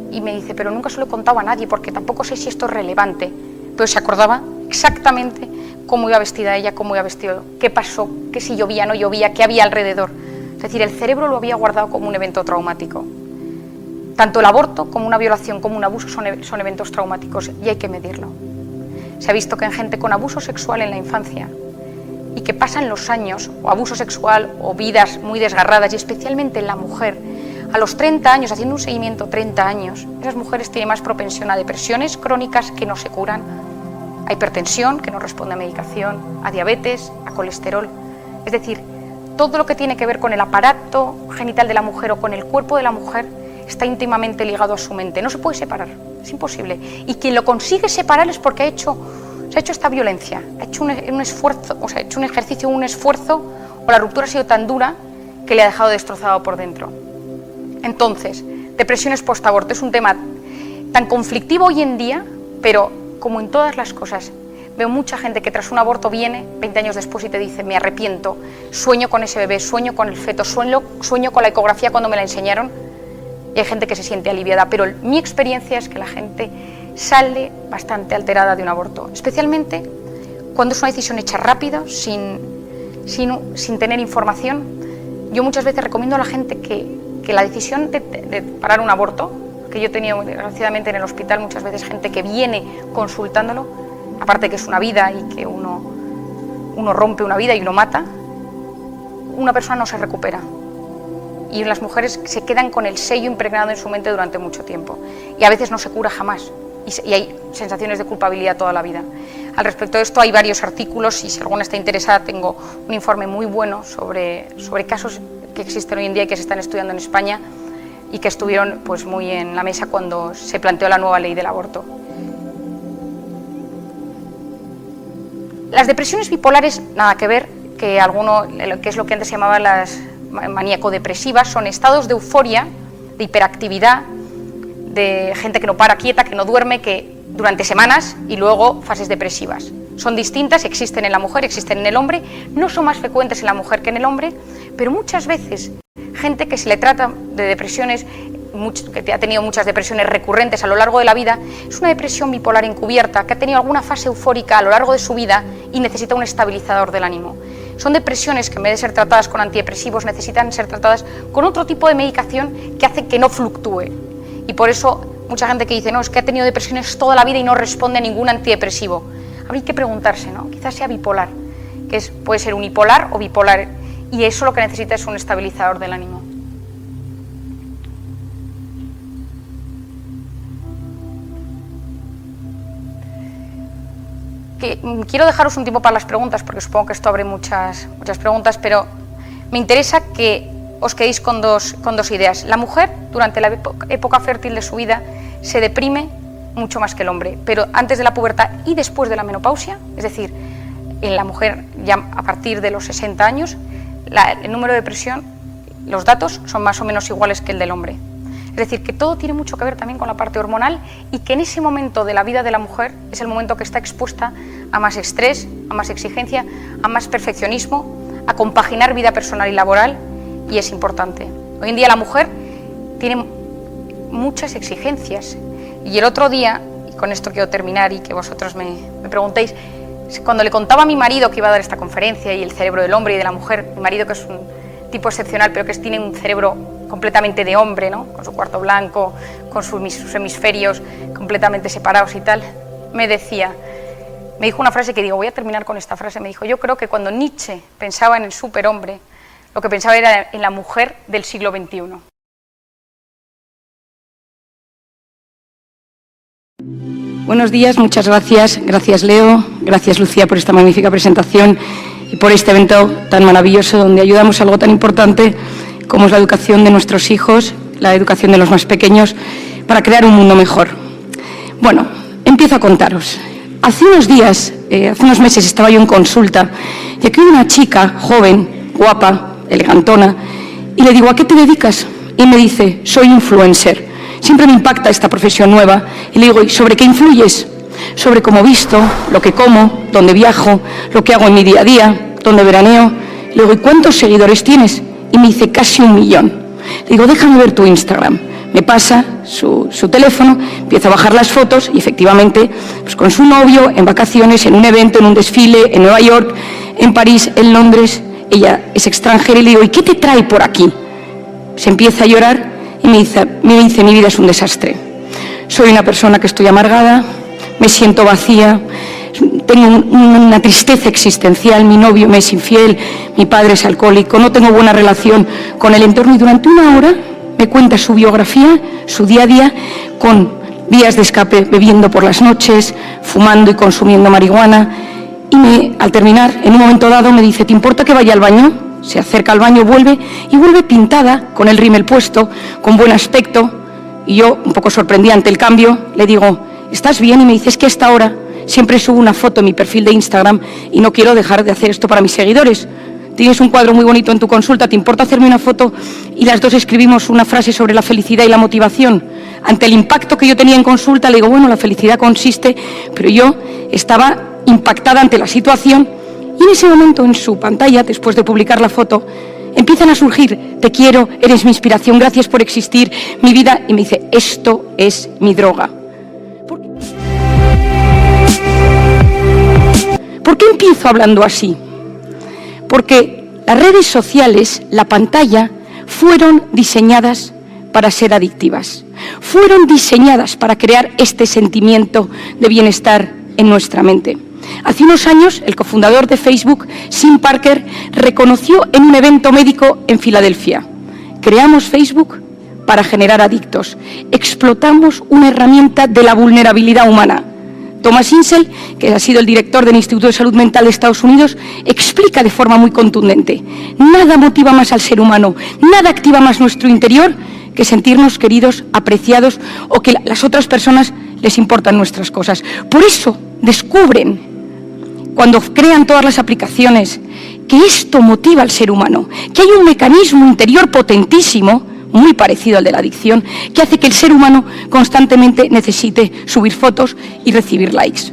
Y me dice, pero nunca se lo he contado a nadie porque tampoco sé si esto es relevante. Pero se acordaba exactamente cómo iba vestida ella, cómo iba vestido, qué pasó, que si llovía, no llovía, qué había alrededor. Es decir, el cerebro lo había guardado como un evento traumático. Tanto el aborto como una violación, como un abuso son eventos traumáticos y hay que medirlo. Se ha visto que en gente con abuso sexual en la infancia y que pasan los años, o abuso sexual, o vidas muy desgarradas, y especialmente en la mujer, a los 30 años, haciendo un seguimiento 30 años, esas mujeres tienen más propensión a depresiones crónicas que no se curan, a hipertensión, que no responde a medicación, a diabetes, a colesterol. Es decir, todo lo que tiene que ver con el aparato genital de la mujer o con el cuerpo de la mujer está íntimamente ligado a su mente. No se puede separar, es imposible. Y quien lo consigue separar es porque se ha hecho esta violencia, ha hecho un esfuerzo, o sea, ha hecho un ejercicio, un esfuerzo, o la ruptura ha sido tan dura que le ha dejado destrozado por dentro. Entonces, depresiones post-aborto es un tema tan conflictivo hoy en día, pero como en todas las cosas, veo mucha gente que tras un aborto viene 20 años después y te dice, me arrepiento, sueño con ese bebé, sueño con el feto, sueño con la ecografía cuando me la enseñaron, y hay gente que se siente aliviada, pero mi experiencia es que la gente sale bastante alterada de un aborto, especialmente cuando es una decisión hecha rápido, sin tener información. Yo muchas veces recomiendo a la gente que la decisión de parar un aborto, que yo he tenido desgraciadamente en el hospital muchas veces gente que viene consultándolo, aparte que es una vida y que uno rompe una vida y lo mata, una persona no se recupera. Y las mujeres se quedan con el sello impregnado en su mente durante mucho tiempo. Y a veces no se cura jamás. Y hay sensaciones de culpabilidad toda la vida. Al respecto de esto hay varios artículos y si alguna está interesada tengo un informe muy bueno sobre casos que existen hoy en día y que se están estudiando en España y que estuvieron pues muy en la mesa cuando se planteó la nueva ley del aborto. Las depresiones bipolares, nada que ver, que es lo que antes se llamaba las maníaco-depresivas, son estados de euforia, de hiperactividad, de gente que no para quieta, que no duerme, que durante semanas, y luego fases depresivas. Son distintas, existen en la mujer, existen en el hombre, no son más frecuentes en la mujer que en el hombre, pero muchas veces gente que se le trata de depresiones, que ha tenido muchas depresiones recurrentes a lo largo de la vida, es una depresión bipolar encubierta, que ha tenido alguna fase eufórica a lo largo de su vida y necesita un estabilizador del ánimo. Son depresiones que en vez de ser tratadas con antidepresivos necesitan ser tratadas con otro tipo de medicación que hace que no fluctúe. Y por eso mucha gente que dice, no, es que ha tenido depresiones toda la vida y no responde a ningún antidepresivo. Habría que preguntarse, ¿no? Quizás sea bipolar, que puede ser unipolar o bipolar, y eso lo que necesita es un estabilizador del ánimo. Quiero dejaros un tiempo para las preguntas, porque supongo que esto abre muchas preguntas, pero me interesa que os quedéis con dos ideas. La mujer, durante la época fértil de su vida, se deprime mucho más que el hombre, pero antes de la pubertad y después de la menopausia, es decir, en la mujer ya a partir de los 60 años, el número de depresión, los datos son más o menos iguales que el del hombre. Es decir, que todo tiene mucho que ver también con la parte hormonal y que en ese momento de la vida de la mujer es el momento que está expuesta a más estrés, a más exigencia, a más perfeccionismo, a compaginar vida personal y laboral, y es importante. Hoy en día la mujer tiene muchas exigencias y el otro día, y con esto quiero terminar y que vosotros me preguntéis, cuando le contaba a mi marido que iba a dar esta conferencia y el cerebro del hombre y de la mujer, mi marido que es un tipo excepcional pero que tiene un cerebro completamente de hombre, ¿no? Con su cuarto blanco, con sus hemisferios completamente separados y tal, me dijo una frase que digo, voy a terminar con esta frase, me dijo, yo creo que cuando Nietzsche pensaba en el superhombre, lo que pensaba era en la mujer del siglo XXI. Buenos días, muchas gracias. Gracias, Leo. Gracias, Lucía, por esta magnífica presentación y por este evento tan maravilloso donde ayudamos a algo tan importante como es la educación de nuestros hijos, la educación de los más pequeños, para crear un mundo mejor. Bueno, empiezo a contaros. Hace unos meses estaba yo en consulta y aquí hay una chica joven, guapa, elegantona, y le digo, ¿a qué te dedicas? Y me dice, soy influencer. Siempre me impacta esta profesión nueva y le digo, ¿y sobre qué influyes? Sobre cómo visto, lo que como, dónde viajo, lo que hago en mi día a día, dónde veraneo. Le digo, ¿y cuántos seguidores tienes? Y me dice, casi 1 millón. Le digo, déjame ver tu Instagram. Me pasa su teléfono, empieza a bajar las fotos y efectivamente, pues con su novio, en vacaciones, en un evento, en un desfile, en Nueva York, en París, en Londres. Ella es extranjera y le digo, ¿y qué te trae por aquí? Se empieza a llorar y me dice, mi vida es un desastre. Soy una persona que estoy amargada, me siento vacía, tengo una tristeza existencial, mi novio me es infiel, mi padre es alcohólico, no tengo buena relación con el entorno y durante 1 hora me cuenta su biografía, su día a día, con vías de escape, bebiendo por las noches, fumando y consumiendo marihuana. Y al terminar, en un momento dado, me dice, ¿te importa que vaya al baño? Se acerca al baño, vuelve pintada, con el rímel puesto, con buen aspecto. Y yo, un poco sorprendida ante el cambio, le digo, ¿estás bien? Y me dice, es que a esta hora siempre subo una foto en mi perfil de Instagram y no quiero dejar de hacer esto para mis seguidores. Tienes un cuadro muy bonito en tu consulta, ¿te importa hacerme una foto? Y las dos escribimos una frase sobre la felicidad y la motivación. Ante el impacto que yo tenía en consulta, le digo, bueno, la felicidad consiste, pero yo estaba impactada ante la situación y en ese momento en su pantalla, después de publicar la foto, empiezan a surgir, te quiero, eres mi inspiración, gracias por existir, mi vida, y me dice, esto es mi droga. ¿Por qué empiezo hablando así? Porque las redes sociales, la pantalla, fueron diseñadas para ser adictivas. Fueron diseñadas para crear este sentimiento de bienestar en nuestra mente. Hace unos años, el cofundador de Facebook, Tim Parker, reconoció en un evento médico en Filadelfia: creamos Facebook para generar adictos. Explotamos una herramienta de la vulnerabilidad humana. Thomas Insel, que ha sido el director del Instituto de Salud Mental de Estados Unidos, explica de forma muy contundente: nada motiva más al ser humano, nada activa más nuestro interior que sentirnos queridos, apreciados o que las otras personas les importan nuestras cosas. Por eso descubren, cuando crean todas las aplicaciones, que esto motiva al ser humano, que hay un mecanismo interior potentísimo, muy parecido al de la adicción, que hace que el ser humano constantemente necesite subir fotos y recibir likes.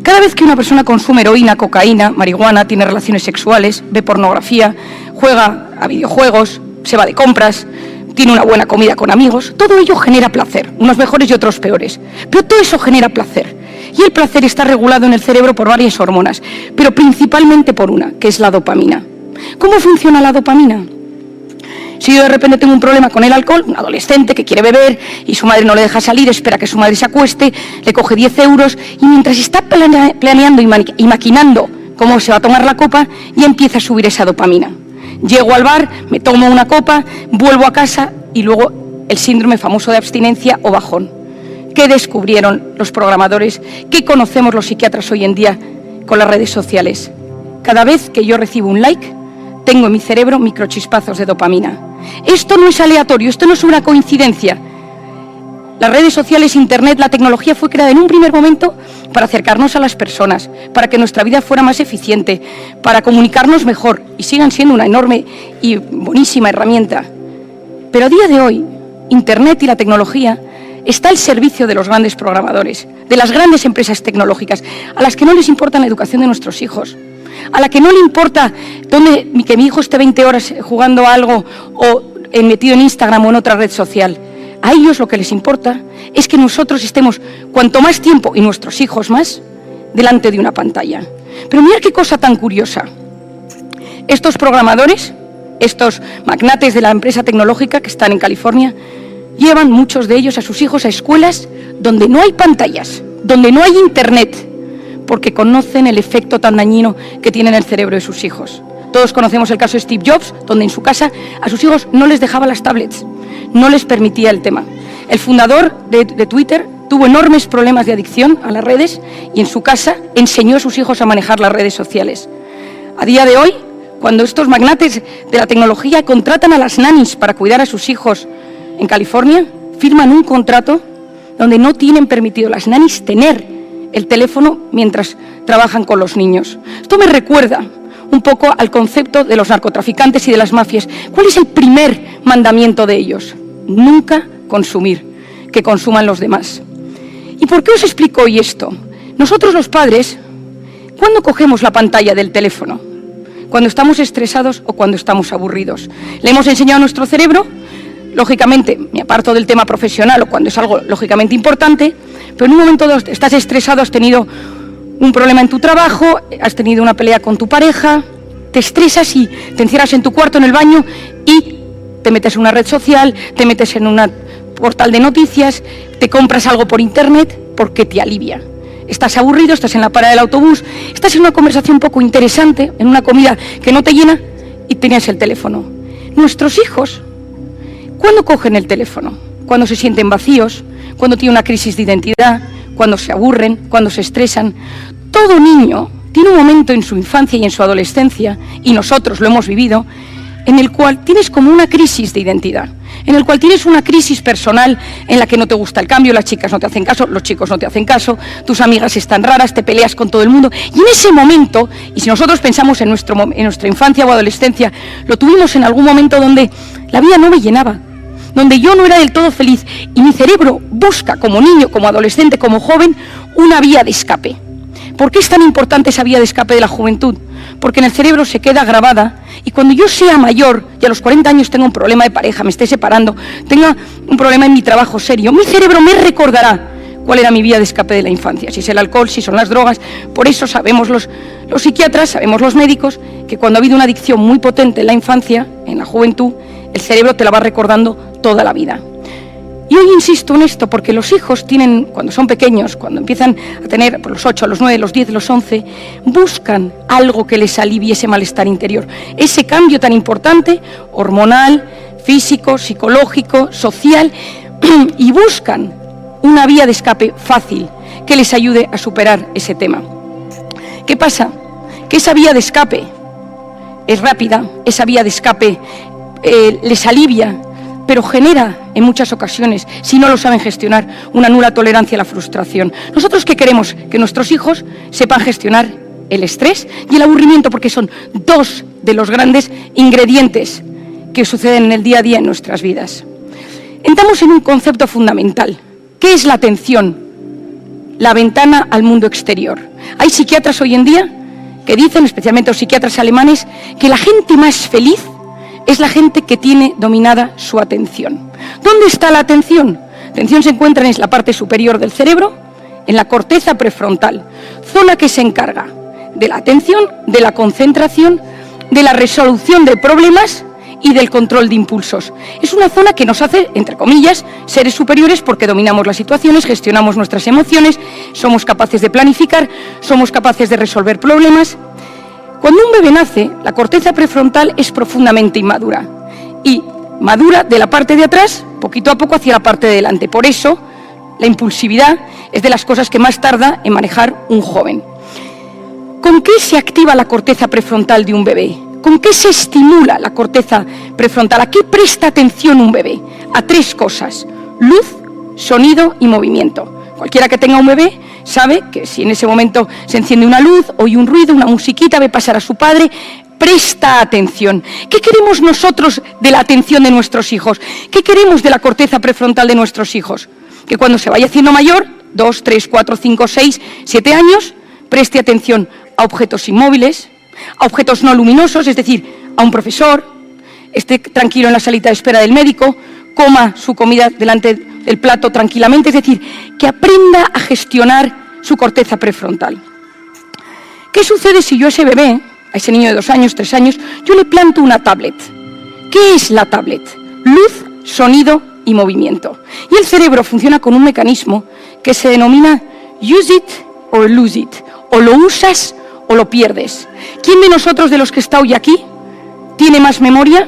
Cada vez que una persona consume heroína, cocaína, marihuana, tiene relaciones sexuales, ve pornografía, juega a videojuegos, se va de compras, tiene una buena comida con amigos, todo ello genera placer, unos mejores y otros peores, pero todo eso genera placer. Y el placer está regulado en el cerebro por varias hormonas, pero principalmente por una, que es la dopamina. ¿Cómo funciona la dopamina? Si yo de repente tengo un problema con el alcohol, un adolescente que quiere beber y su madre no le deja salir, espera que su madre se acueste, le coge 10 euros y mientras está planeando y maquinando cómo se va a tomar la copa, ya empieza a subir esa dopamina. Llego al bar, me tomo una copa, vuelvo a casa y luego el síndrome famoso de abstinencia o bajón. ¿Qué descubrieron los programadores? ¿Qué conocemos los psiquiatras hoy en día con las redes sociales? Cada vez que yo recibo un like, tengo en mi cerebro microchispazos de dopamina. Esto no es aleatorio, esto no es una coincidencia. Las redes sociales, Internet, la tecnología fue creada en un primer momento para acercarnos a las personas, para que nuestra vida fuera más eficiente, para comunicarnos mejor y sigan siendo una enorme y buenísima herramienta. Pero a día de hoy, Internet y la tecnología está al servicio de los grandes programadores, de las grandes empresas tecnológicas, a las que no les importa la educación de nuestros hijos, a la que no le importa que mi hijo esté 20 horas jugando a algo o metido en Instagram o en otra red social. A ellos lo que les importa es que nosotros estemos cuanto más tiempo, y nuestros hijos más, delante de una pantalla. Pero mirad qué cosa tan curiosa. Estos programadores, estos magnates de la empresa tecnológica que están en California, llevan muchos de ellos a sus hijos a escuelas donde no hay pantallas, donde no hay Internet, porque conocen el efecto tan dañino que tiene en el cerebro de sus hijos. Todos conocemos el caso de Steve Jobs, donde en su casa a sus hijos no les dejaba las tablets, no les permitía el tema. El fundador de Twitter tuvo enormes problemas de adicción a las redes y en su casa enseñó a sus hijos a manejar las redes sociales. A día de hoy, cuando estos magnates de la tecnología contratan a las nannies para cuidar a sus hijos en California, firman un contrato donde no tienen permitido las nannies tener el teléfono mientras trabajan con los niños. Esto me recuerda un poco al concepto de los narcotraficantes y de las mafias. ¿Cuál es el primer mandamiento de ellos? Nunca consumir, que consuman los demás. ¿Y por qué os explico hoy esto? Nosotros los padres, ¿cuándo cogemos la pantalla del teléfono? cuando estamos estresados o cuando estamos aburridos. Le hemos enseñado a nuestro cerebro, lógicamente, me aparto del tema profesional o cuando es algo lógicamente importante, pero en un momento dado estás estresado, has tenido un problema en tu trabajo, has tenido una pelea con tu pareja, te estresas y te encierras en tu cuarto, en el baño y te metes en una red social, te metes en un portal de noticias, te compras algo por internet porque te alivia. Estás aburrido, estás en la parada del autobús, estás en una conversación un poco interesante, en una comida que no te llena y tenías el teléfono. Nuestros hijos, ¿cuándo cogen el teléfono? Cuando se sienten vacíos, cuando tienen una crisis de identidad, cuando se aburren, cuando se estresan. Todo niño tiene un momento en su infancia y en su adolescencia, y nosotros lo hemos vivido, en el cual tienes como una crisis de identidad, en el cual tienes una crisis personal en la que no te gusta el cambio, las chicas no te hacen caso, los chicos no te hacen caso, tus amigas están raras, te peleas con todo el mundo. Y en ese momento, y si nosotros pensamos en nuestra infancia o adolescencia, lo tuvimos en algún momento donde la vida no me llenaba, donde yo no era del todo feliz, y mi cerebro busca, como niño, como adolescente, como joven, una vía de escape. ¿Por qué es tan importante esa vía de escape de la juventud? Porque en el cerebro se queda grabada, y cuando yo sea mayor, y a los 40 años tenga un problema de pareja, me esté separando, tenga un problema en mi trabajo serio, mi cerebro me recordará cuál era mi vía de escape de la infancia, si es el alcohol, si son las drogas. Por eso sabemos los psiquiatras, sabemos los médicos, que cuando ha habido una adicción muy potente en la infancia, en la juventud, el cerebro te la va recordando toda la vida. Y hoy insisto en esto porque los hijos tienen, cuando son pequeños, cuando empiezan a tener por los 8, los 9, los 10, los 11, buscan algo que les alivie ese malestar interior. Ese cambio tan importante, hormonal, físico, psicológico, social, y buscan una vía de escape fácil que les ayude a superar ese tema. ¿Qué pasa? Que esa vía de escape es rápida, esa vía de escape les alivia, pero genera en muchas ocasiones, si no lo saben gestionar, una nula tolerancia a la frustración. ¿Nosotros qué queremos? Que nuestros hijos sepan gestionar el estrés y el aburrimiento, porque son dos de los grandes ingredientes que suceden en el día a día en nuestras vidas. Entramos en un concepto fundamental. ¿Qué es la atención? La ventana al mundo exterior. Hay psiquiatras hoy en día que dicen, especialmente los psiquiatras alemanes, que la gente más feliz es la gente que tiene dominada su atención. ¿Dónde está la atención? La atención se encuentra en la parte superior del cerebro, en la corteza prefrontal, zona que se encarga de la atención, de la concentración, de la resolución de problemas y del control de impulsos. Es una zona que nos hace, entre comillas, seres superiores porque dominamos las situaciones, gestionamos nuestras emociones, somos capaces de planificar, somos capaces de resolver problemas. Cuando un bebé nace, la corteza prefrontal es profundamente inmadura y madura de la parte de atrás, poquito a poco, hacia la parte de delante. Por eso, la impulsividad es de las cosas que más tarda en manejar un joven. ¿Con qué se activa la corteza prefrontal de un bebé? ¿Con qué se estimula la corteza prefrontal? ¿A qué presta atención un bebé? A tres cosas: luz, sonido y movimiento. Cualquiera que tenga un bebé sabe que si en ese momento se enciende una luz, oye un ruido, una musiquita, ve pasar a su padre, presta atención. ¿Qué queremos nosotros de la atención de nuestros hijos? ¿Qué queremos de la corteza prefrontal de nuestros hijos? Que cuando se vaya haciendo mayor, 2, 3, 4, 5, 6, 7 años, preste atención a objetos inmóviles, a objetos no luminosos, es decir, a un profesor, esté tranquilo en la salita de espera del médico, coma su comida delante del plato tranquilamente, es decir, que aprenda a gestionar su corteza prefrontal. ¿Qué sucede si yo a ese bebé, a ese niño de 2 años, 3 años, yo le planto una tablet? ¿Qué es la tablet? Luz, sonido y movimiento. Y el cerebro funciona con un mecanismo que se denomina use it or lose it, o lo usas o lo pierdes. ¿Quién de nosotros, de los que está hoy aquí, tiene más memoria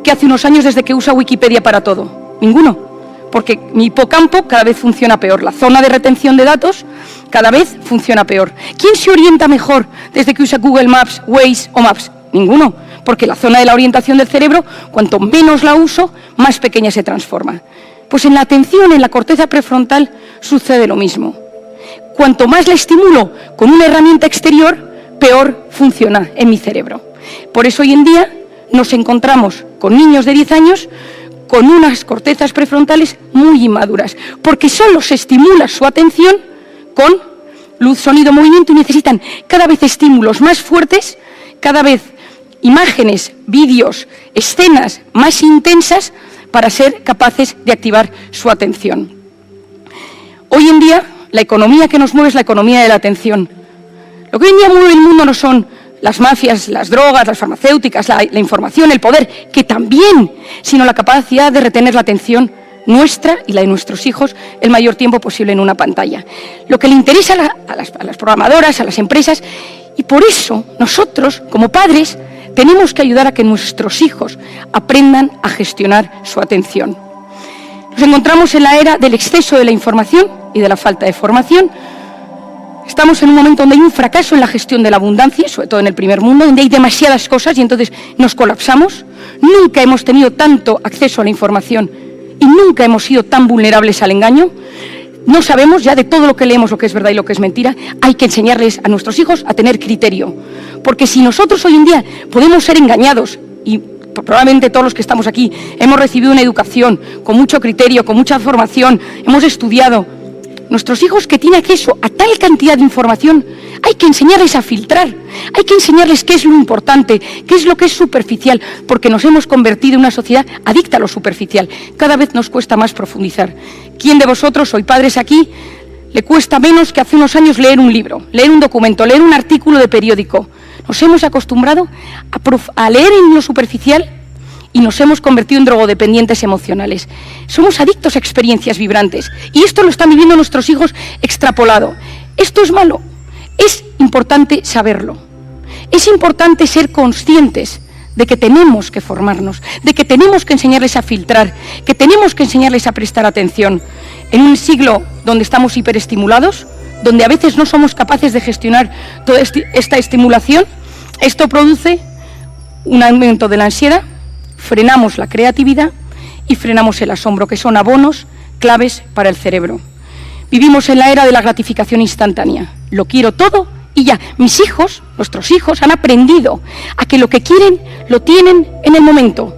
que hace unos años desde que usa Wikipedia para todo? Ninguno, porque mi hipocampo cada vez funciona peor, la zona de retención de datos cada vez funciona peor. ¿Quién se orienta mejor desde que usa Google Maps, Waze o Maps? Ninguno, porque la zona de la orientación del cerebro, cuanto menos la uso, más pequeña se transforma. Pues en la atención, en la corteza prefrontal, sucede lo mismo. Cuanto más la estimulo con una herramienta exterior, peor funciona en mi cerebro. Por eso hoy en día nos encontramos con niños de 10 años con unas cortezas prefrontales muy inmaduras, porque solo se estimula su atención con luz, sonido, movimiento, y necesitan cada vez estímulos más fuertes, cada vez imágenes, vídeos, escenas más intensas para ser capaces de activar su atención. Hoy en día, la economía que nos mueve es la economía de la atención. Lo que hoy en día mueve el mundo no son las mafias, las drogas, las farmacéuticas, la información, el poder, que también, sino la capacidad de retener la atención nuestra y la de nuestros hijos el mayor tiempo posible en una pantalla. Lo que le interesa a las programadoras, a las empresas, y por eso nosotros, como padres, tenemos que ayudar a que nuestros hijos aprendan a gestionar su atención. Nos encontramos en la era del exceso de la información y de la falta de formación. Estamos en un momento donde hay un fracaso en la gestión de la abundancia, sobre todo en el primer mundo, donde hay demasiadas cosas y entonces nos colapsamos. Nunca hemos tenido tanto acceso a la información y nunca hemos sido tan vulnerables al engaño. No sabemos ya de todo lo que leemos lo que es verdad y lo que es mentira. Hay que enseñarles a nuestros hijos a tener criterio. Porque si nosotros hoy en día podemos ser engañados, y probablemente todos los que estamos aquí hemos recibido una educación con mucho criterio, con mucha formación, hemos estudiado, nuestros hijos que tienen acceso a tal cantidad de información, hay que enseñarles a filtrar, hay que enseñarles qué es lo importante, qué es lo que es superficial, porque nos hemos convertido en una sociedad adicta a lo superficial. Cada vez nos cuesta más profundizar. ¿Quién de vosotros, sois padres aquí, le cuesta menos que hace unos años leer un libro, leer un documento, leer un artículo de periódico? Nos hemos acostumbrado a leer en lo superficial y nos hemos convertido en drogodependientes emocionales. Somos adictos a experiencias vibrantes y esto lo están viviendo nuestros hijos extrapolado. Esto es malo. Es importante saberlo. Es importante ser conscientes de que tenemos que formarnos, de que tenemos que enseñarles a filtrar, que tenemos que enseñarles a prestar atención. En un siglo donde estamos hiperestimulados, donde a veces no somos capaces de gestionar toda esta estimulación, esto produce un aumento de la ansiedad, frenamos la creatividad y frenamos el asombro, que son abonos claves para el cerebro. Vivimos en la era de la gratificación instantánea. Lo quiero todo y ya. Mis hijos, nuestros hijos, han aprendido a que lo que quieren lo tienen en el momento.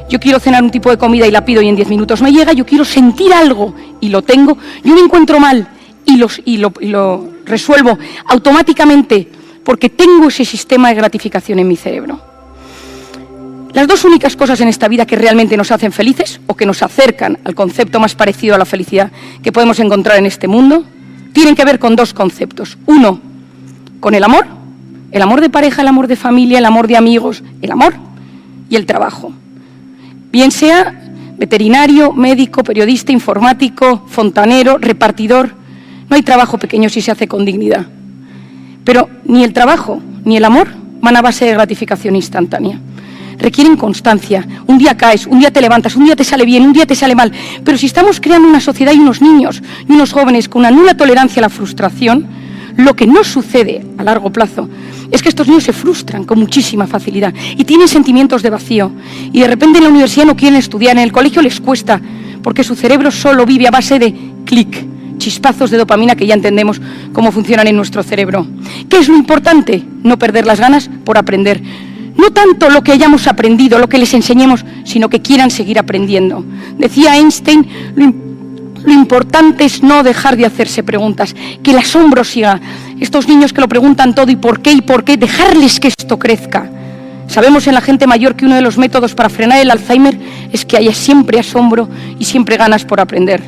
Yo quiero cenar un tipo de comida y la pido y en 10 minutos me llega. Yo quiero sentir algo y lo tengo. Yo me encuentro mal y lo resuelvo automáticamente porque tengo ese sistema de gratificación en mi cerebro. Las dos únicas cosas en esta vida que realmente nos hacen felices o que nos acercan al concepto más parecido a la felicidad que podemos encontrar en este mundo, tienen que ver con dos conceptos. Uno, con el amor de pareja, el amor de familia, el amor de amigos, el amor y el trabajo. Bien sea veterinario, médico, periodista, informático, fontanero, repartidor, no hay trabajo pequeño si se hace con dignidad. Pero ni el trabajo ni el amor van a base de gratificación instantánea. Requieren constancia. Un día caes, un día te levantas, un día te sale bien, un día te sale mal. Pero si estamos creando una sociedad y unos niños y unos jóvenes con una nula tolerancia a la frustración, lo que no sucede a largo plazo es que estos niños se frustran con muchísima facilidad y tienen sentimientos de vacío. Y de repente en la universidad no quieren estudiar, en el colegio les cuesta, porque su cerebro solo vive a base de clic, chispazos de dopamina que ya entendemos cómo funcionan en nuestro cerebro. ¿Qué es lo importante? No perder las ganas por aprender. No tanto lo que hayamos aprendido, lo que les enseñemos, sino que quieran seguir aprendiendo. Decía Einstein, lo importante es no dejar de hacerse preguntas, que el asombro siga. Estos niños que lo preguntan todo y por qué, dejarles que esto crezca. Sabemos en la gente mayor que uno de los métodos para frenar el Alzheimer es que haya siempre asombro y siempre ganas por aprender.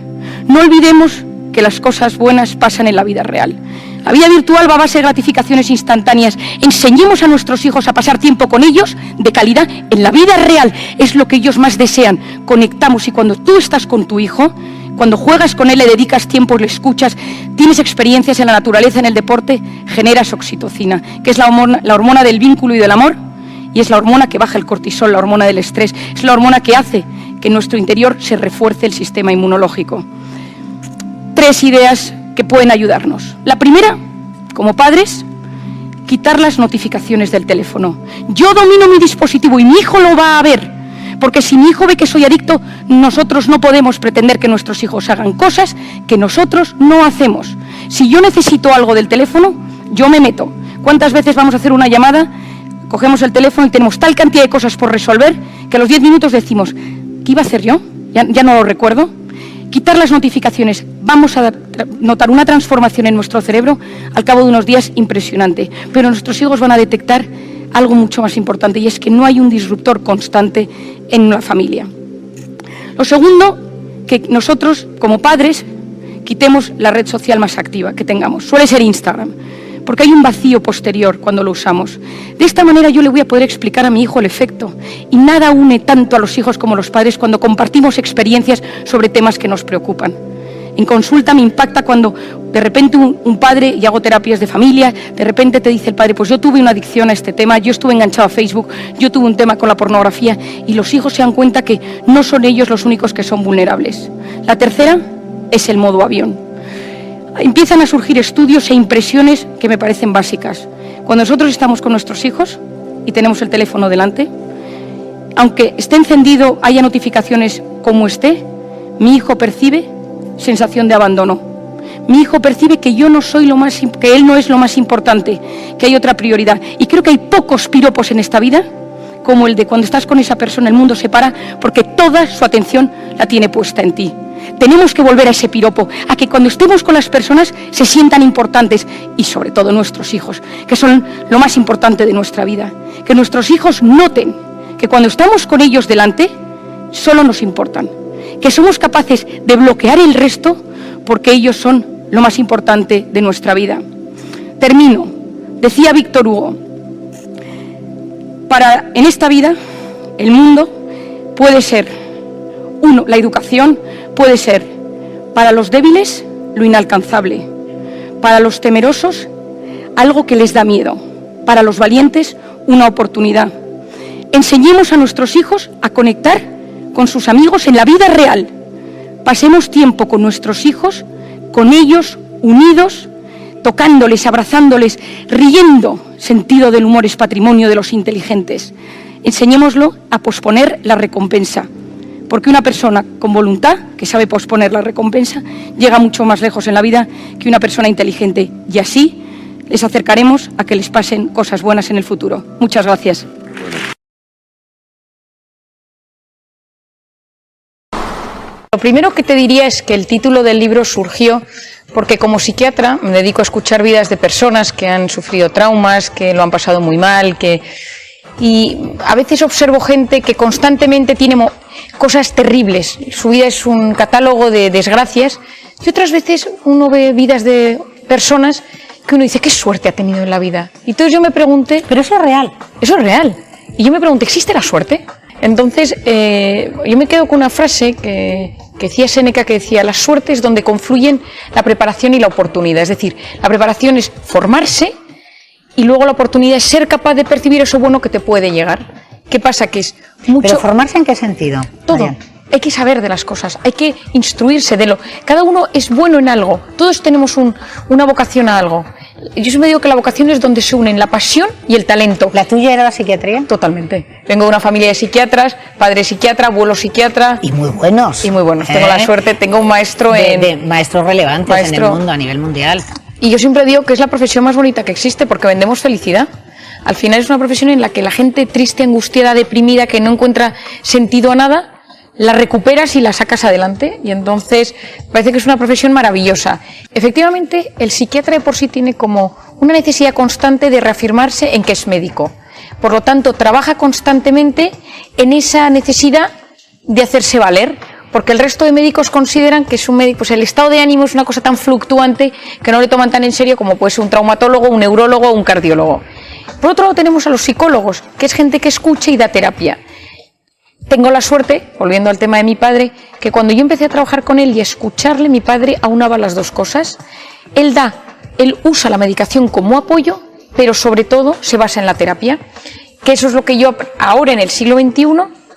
No olvidemos que las cosas buenas pasan en la vida real. La vida virtual va a base de gratificaciones instantáneas. Enseñemos a nuestros hijos a pasar tiempo con ellos de calidad en la vida real. Es lo que ellos más desean. Conectamos y cuando tú estás con tu hijo, cuando juegas con él, le dedicas tiempo, le escuchas, tienes experiencias en la naturaleza, en el deporte, generas oxitocina, que es la hormona del vínculo y del amor, y es la hormona que baja el cortisol, la hormona del estrés, es la hormona que hace que en nuestro interior se refuerce el sistema inmunológico. 3 ideas que pueden ayudarnos. La primera, como padres, quitar las notificaciones del teléfono. Yo domino mi dispositivo y mi hijo lo va a ver, porque si mi hijo ve que soy adicto, nosotros no podemos pretender que nuestros hijos hagan cosas que nosotros no hacemos. Si yo necesito algo del teléfono, yo me meto. ¿Cuántas veces vamos a hacer una llamada, cogemos el teléfono y tenemos tal cantidad de cosas por resolver que a los 10 minutos decimos, ¿qué iba a hacer yo? Ya no lo recuerdo. Quitar las notificaciones, vamos a notar una transformación en nuestro cerebro al cabo de unos días impresionante, pero nuestros hijos van a detectar algo mucho más importante, y es que no hay un disruptor constante en una familia. Lo segundo, que nosotros, como padres, quitemos la red social más activa que tengamos. Suele ser Instagram, porque hay un vacío posterior cuando lo usamos. De esta manera yo le voy a poder explicar a mi hijo el efecto. Y nada une tanto a los hijos como los padres cuando compartimos experiencias sobre temas que nos preocupan. En consulta me impacta cuando de repente un padre, y hago terapias de familia, de repente te dice el padre, pues yo tuve una adicción a este tema, yo estuve enganchado a Facebook, yo tuve un tema con la pornografía, y los hijos se dan cuenta que no son ellos los únicos que son vulnerables. La tercera es el modo avión. Empiezan a surgir estudios e impresiones que me parecen básicas. Cuando nosotros estamos con nuestros hijos y tenemos el teléfono delante, aunque esté encendido, haya notificaciones como esté, mi hijo percibe sensación de abandono. Mi hijo percibe que yo no soy que él no es lo más importante, que hay otra prioridad. Y creo que hay pocos piropos en esta vida como el de cuando estás con esa persona, el mundo se para porque toda su atención la tiene puesta en ti. Tenemos que volver a ese piropo, a que cuando estemos con las personas se sientan importantes, y sobre todo nuestros hijos, que son lo más importante de nuestra vida. Que nuestros hijos noten que cuando estamos con ellos delante, solo nos importan. Que somos capaces de bloquear el resto porque ellos son lo más importante de nuestra vida. Termino. Decía Víctor Hugo, en esta vida, el mundo puede ser, la educación puede ser para los débiles lo inalcanzable, para los temerosos algo que les da miedo, para los valientes una oportunidad. Enseñemos a nuestros hijos a conectar con sus amigos en la vida real. Pasemos tiempo con nuestros hijos, con ellos, unidos, tocándoles, abrazándoles, riendo. Sentido del humor es patrimonio de los inteligentes. Enseñémoslo a posponer la recompensa, porque una persona con voluntad, que sabe posponer la recompensa, llega mucho más lejos en la vida que una persona inteligente, y así les acercaremos a que les pasen cosas buenas en el futuro. Muchas gracias. Lo primero que te diría es que el título del libro surgió porque como psiquiatra me dedico a escuchar vidas de personas que han sufrido traumas, que lo han pasado muy mal, y a veces observo gente que constantemente tiene cosas terribles, su vida es un catálogo de desgracias, y otras veces uno ve vidas de personas que uno dice, qué suerte ha tenido en la vida. Y entonces yo me pregunté... Pero eso es real. Eso es real. Y yo me pregunté, ¿existe la suerte? Entonces, yo me quedo con una frase que decía Séneca, que decía, la suerte es donde confluyen la preparación y la oportunidad. Es decir, la preparación es formarse y luego la oportunidad es ser capaz de percibir eso bueno que te puede llegar. ¿Qué pasa? Que es mucho... ¿Pero formarse en qué sentido? Todo. Marian. Hay que saber de las cosas, hay que instruirse de lo... Cada uno es bueno en algo, todos tenemos una vocación a algo. Yo siempre digo que la vocación es donde se unen la pasión y el talento. ¿La tuya era la psiquiatría? Totalmente. Vengo de una familia de psiquiatras, padre psiquiatra, abuelo psiquiatra. Y muy buenos. Y muy buenos. Tengo la suerte, tengo un maestro de maestros relevantes en el mundo, a nivel mundial. Y yo siempre digo que es la profesión más bonita que existe porque vendemos felicidad. Al final es una profesión en la que la gente triste, angustiada, deprimida, que no encuentra sentido a nada, la recuperas y la sacas adelante, y entonces parece que es una profesión maravillosa. Efectivamente, el psiquiatra de por sí tiene como una necesidad constante de reafirmarse en que es médico. Por lo tanto, trabaja constantemente en esa necesidad de hacerse valer, porque el resto de médicos consideran que es un médico, pues el estado de ánimo es una cosa tan fluctuante que no le toman tan en serio como puede ser un traumatólogo, un neurólogo o un cardiólogo. Por otro lado tenemos a los psicólogos, que es gente que escucha y da terapia. Tengo la suerte, volviendo al tema de mi padre, que cuando yo empecé a trabajar con él y a escucharle, mi padre aunaba las dos cosas. Él usa la medicación como apoyo, pero sobre todo se basa en la terapia, que eso es lo que yo ahora en el siglo XXI,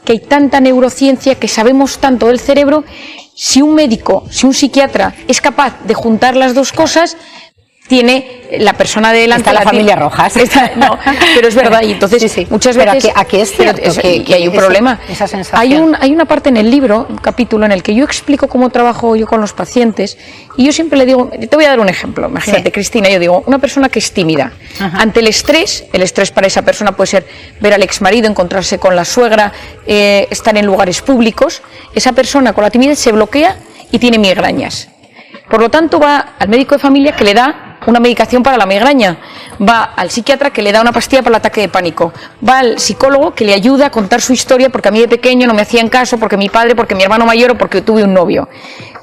que hay tanta neurociencia, que sabemos tanto del cerebro, si un médico, si un psiquiatra es capaz de juntar las dos cosas, tiene la persona de delante... Está la familia Rojas. No, pero es verdad, y entonces sí. Muchas veces... Pero aquí es cierto que hay un problema. Esa sensación. Hay una parte en el libro, un capítulo en el que yo explico cómo trabajo yo con los pacientes, y yo siempre le digo, te voy a dar un ejemplo, imagínate, Cristina, yo digo, una persona que es tímida, ante el estrés para esa persona puede ser ver al exmarido, encontrarse con la suegra, estar en lugares públicos, esa persona con la timidez se bloquea y tiene migrañas. Por lo tanto va al médico de familia, que le da una medicación para la migraña, va al psiquiatra que le da una pastilla para el ataque de pánico, va al psicólogo que le ayuda a contar su historia porque a mí de pequeño no me hacían caso, porque mi padre, porque mi hermano mayor o porque tuve un novio.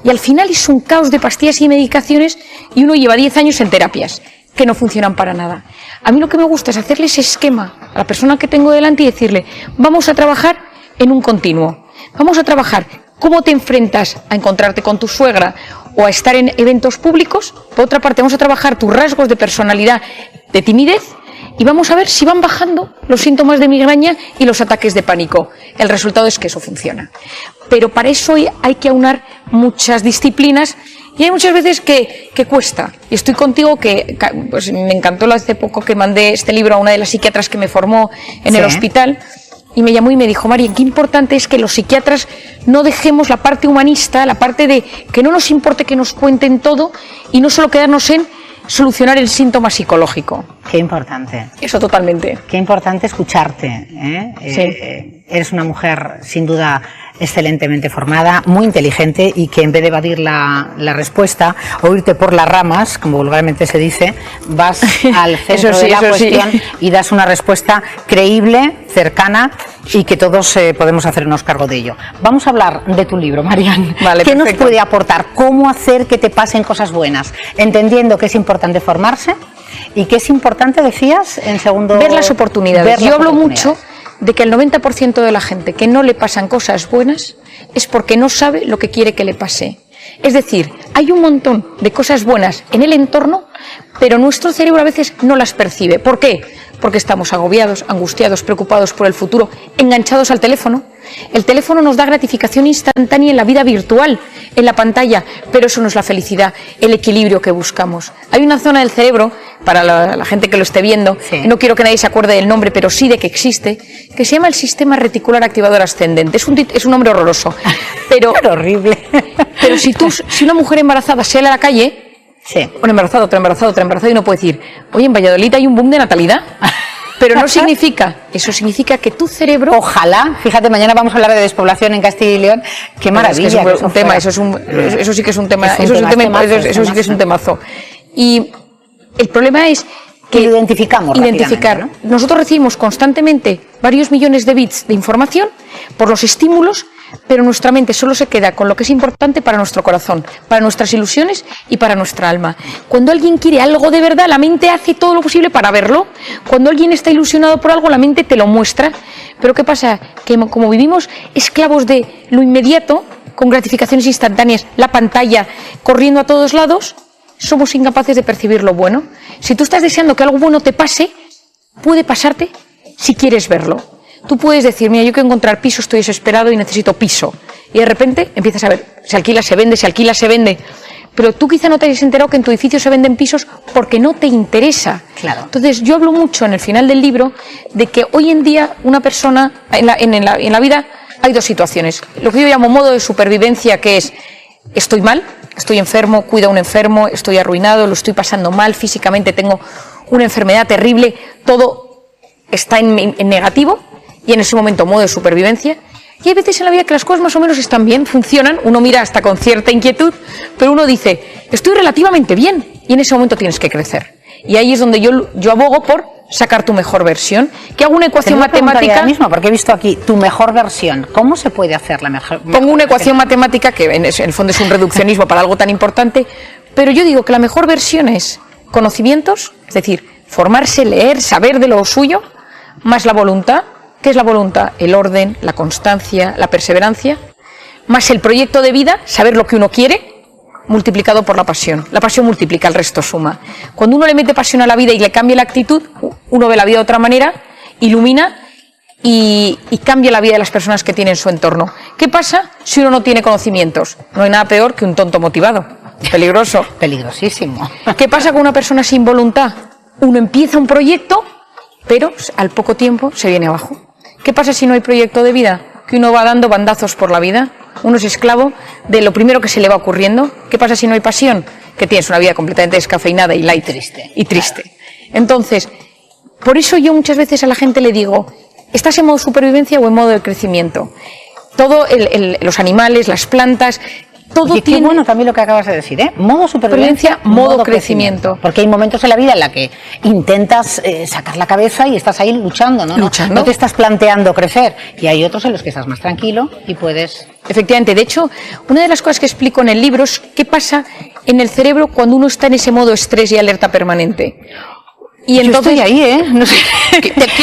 Y al final es un caos de pastillas y medicaciones y uno lleva 10 años en terapias que no funcionan para nada. A mí lo que me gusta es hacerle ese esquema a la persona que tengo delante y decirle, vamos a trabajar en un continuo, vamos a trabajar cómo te enfrentas a encontrarte con tu suegra o a estar en eventos públicos. Por otra parte, vamos a trabajar tus rasgos de personalidad, de timidez, y vamos a ver si van bajando los síntomas de migraña y los ataques de pánico. El resultado es que eso funciona. Pero para eso hay que aunar muchas disciplinas y hay muchas veces que cuesta. Y estoy contigo que pues, me encantó hace poco que mandé este libro a una de las psiquiatras que me formó en el hospital. Y me llamó y me dijo, María, qué importante es que los psiquiatras no dejemos la parte humanista, la parte de que no nos importe que nos cuenten todo y no solo quedarnos en solucionar el síntoma psicológico. Qué importante. Eso totalmente. Qué importante escucharte, ¿eh? Sí. Eres una mujer, sin duda, excelentemente formada, muy inteligente y que en vez de evadir la respuesta o irte por las ramas, como vulgarmente se dice, vas al centro de la cuestión y das una respuesta creíble, cercana y que todos podemos hacernos cargo de ello. Vamos a hablar de tu libro, Marian. Vale, ¿Qué perfecto. nos puede aportar? ¿Cómo hacer que te pasen cosas buenas? Entendiendo que es importante formarse y que es importante, decías, en segundo... Ver las oportunidades. Ver las Yo hablo oportunidades. mucho de que el 90% de la gente que no le pasan cosas buenas es porque no sabe lo que quiere que le pase. Es decir, hay un montón de cosas buenas en el entorno, pero nuestro cerebro a veces no las percibe. ¿Por qué? Porque estamos agobiados, angustiados, preocupados por el futuro, enganchados al teléfono. El teléfono nos da gratificación instantánea en la vida virtual, en la pantalla, pero eso no es la felicidad, el equilibrio que buscamos. Hay una zona del cerebro, para la gente que lo esté viendo, Sí. no quiero que nadie se acuerde del nombre, pero sí de que existe, que se llama el sistema reticular activador ascendente. Es un nombre horroroso, pero, Pero horrible. pero si una mujer embarazada sale a la calle, Sí. un embarazado, otra embarazada, y uno puede decir, oye, en Valladolid hay un boom de natalidad. Pero no significa, eso significa que tu cerebro... Ojalá, fíjate, mañana vamos a hablar de despoblación en Castilla y León. Qué maravilla. Es que que es eso un tema, fuera. eso sí que es un tema, Es un eso temazo, sí que es un temazo. Y el problema es que lo identificamos identificar. rápidamente, Nosotros recibimos constantemente varios millones de bits de información por los estímulos, pero nuestra mente solo se queda con lo que es importante para nuestro corazón, para nuestras ilusiones y para nuestra alma. Cuando alguien quiere algo de verdad, la mente hace todo lo posible para verlo. Cuando alguien está ilusionado por algo, la mente te lo muestra. Pero ¿qué pasa? Que como vivimos esclavos de lo inmediato, con gratificaciones instantáneas, la pantalla, corriendo a todos lados, somos incapaces de percibir lo bueno. Si tú estás deseando que algo bueno te pase, puede pasarte si quieres verlo. Tú puedes decir, mira, yo quiero encontrar piso, estoy desesperado y necesito piso. Y de repente empiezas a ver, se alquila, se vende, se alquila, se vende. Pero tú quizá no te hayas enterado que en tu edificio se venden pisos porque no te interesa. Claro. Entonces yo hablo mucho en el final del libro de que hoy en día una persona, en la vida hay dos situaciones. Lo que yo llamo modo de supervivencia, que es, estoy mal, estoy enfermo, cuido a un enfermo, estoy arruinado, lo estoy pasando mal físicamente, tengo una enfermedad terrible, todo está en negativo. Y en ese momento modo de supervivencia. Y hay veces en la vida que las cosas más o menos están bien, funcionan, uno mira hasta con cierta inquietud, pero uno dice, estoy relativamente bien, y en ese momento tienes que crecer. Y ahí es donde yo abogo por sacar tu mejor versión, que hago una ecuación matemática... mismo, porque he visto aquí tu mejor versión. ¿Cómo se puede hacer la mejor Pongo una ecuación matemática que en el fondo es un reduccionismo para algo tan importante, pero yo digo que la mejor versión es conocimientos, es decir, formarse, leer, saber de lo suyo, más la voluntad. ¿Qué es la voluntad? El orden, la constancia, la perseverancia, más el proyecto de vida, saber lo que uno quiere, multiplicado por la pasión. La pasión multiplica, el resto suma. Cuando uno le mete pasión a la vida y le cambia la actitud, uno ve la vida de otra manera, ilumina y cambia la vida de las personas que tienen en su entorno. ¿Qué pasa si uno no tiene conocimientos? No hay nada peor que un tonto motivado. Peligroso. Peligrosísimo. ¿Qué pasa con una persona sin voluntad? Uno empieza un proyecto, pero al poco tiempo se viene abajo. ¿Qué pasa si no hay proyecto de vida? Que uno va dando bandazos por la vida, uno es esclavo de lo primero que se le va ocurriendo. ¿Qué pasa si no hay pasión? Que tienes una vida completamente descafeinada y light. Y triste. Entonces, por eso yo muchas veces a la gente le digo, ¿estás en modo supervivencia o en modo de crecimiento? Los animales, las plantas, Todo Oye, tiene... qué bueno también lo que acabas de decir, ¿eh? Modo supervivencia, modo crecimiento. Porque hay momentos en la vida en la que intentas sacar la cabeza y estás ahí luchando, ¿no? Luchando. No te estás planteando crecer. Y hay otros en los que estás más tranquilo y puedes... Efectivamente, de hecho, una de las cosas que explico en el libro es qué pasa en el cerebro cuando uno está en ese modo estrés y alerta permanente. Y entonces, yo estoy ahí, ¿eh? No sé.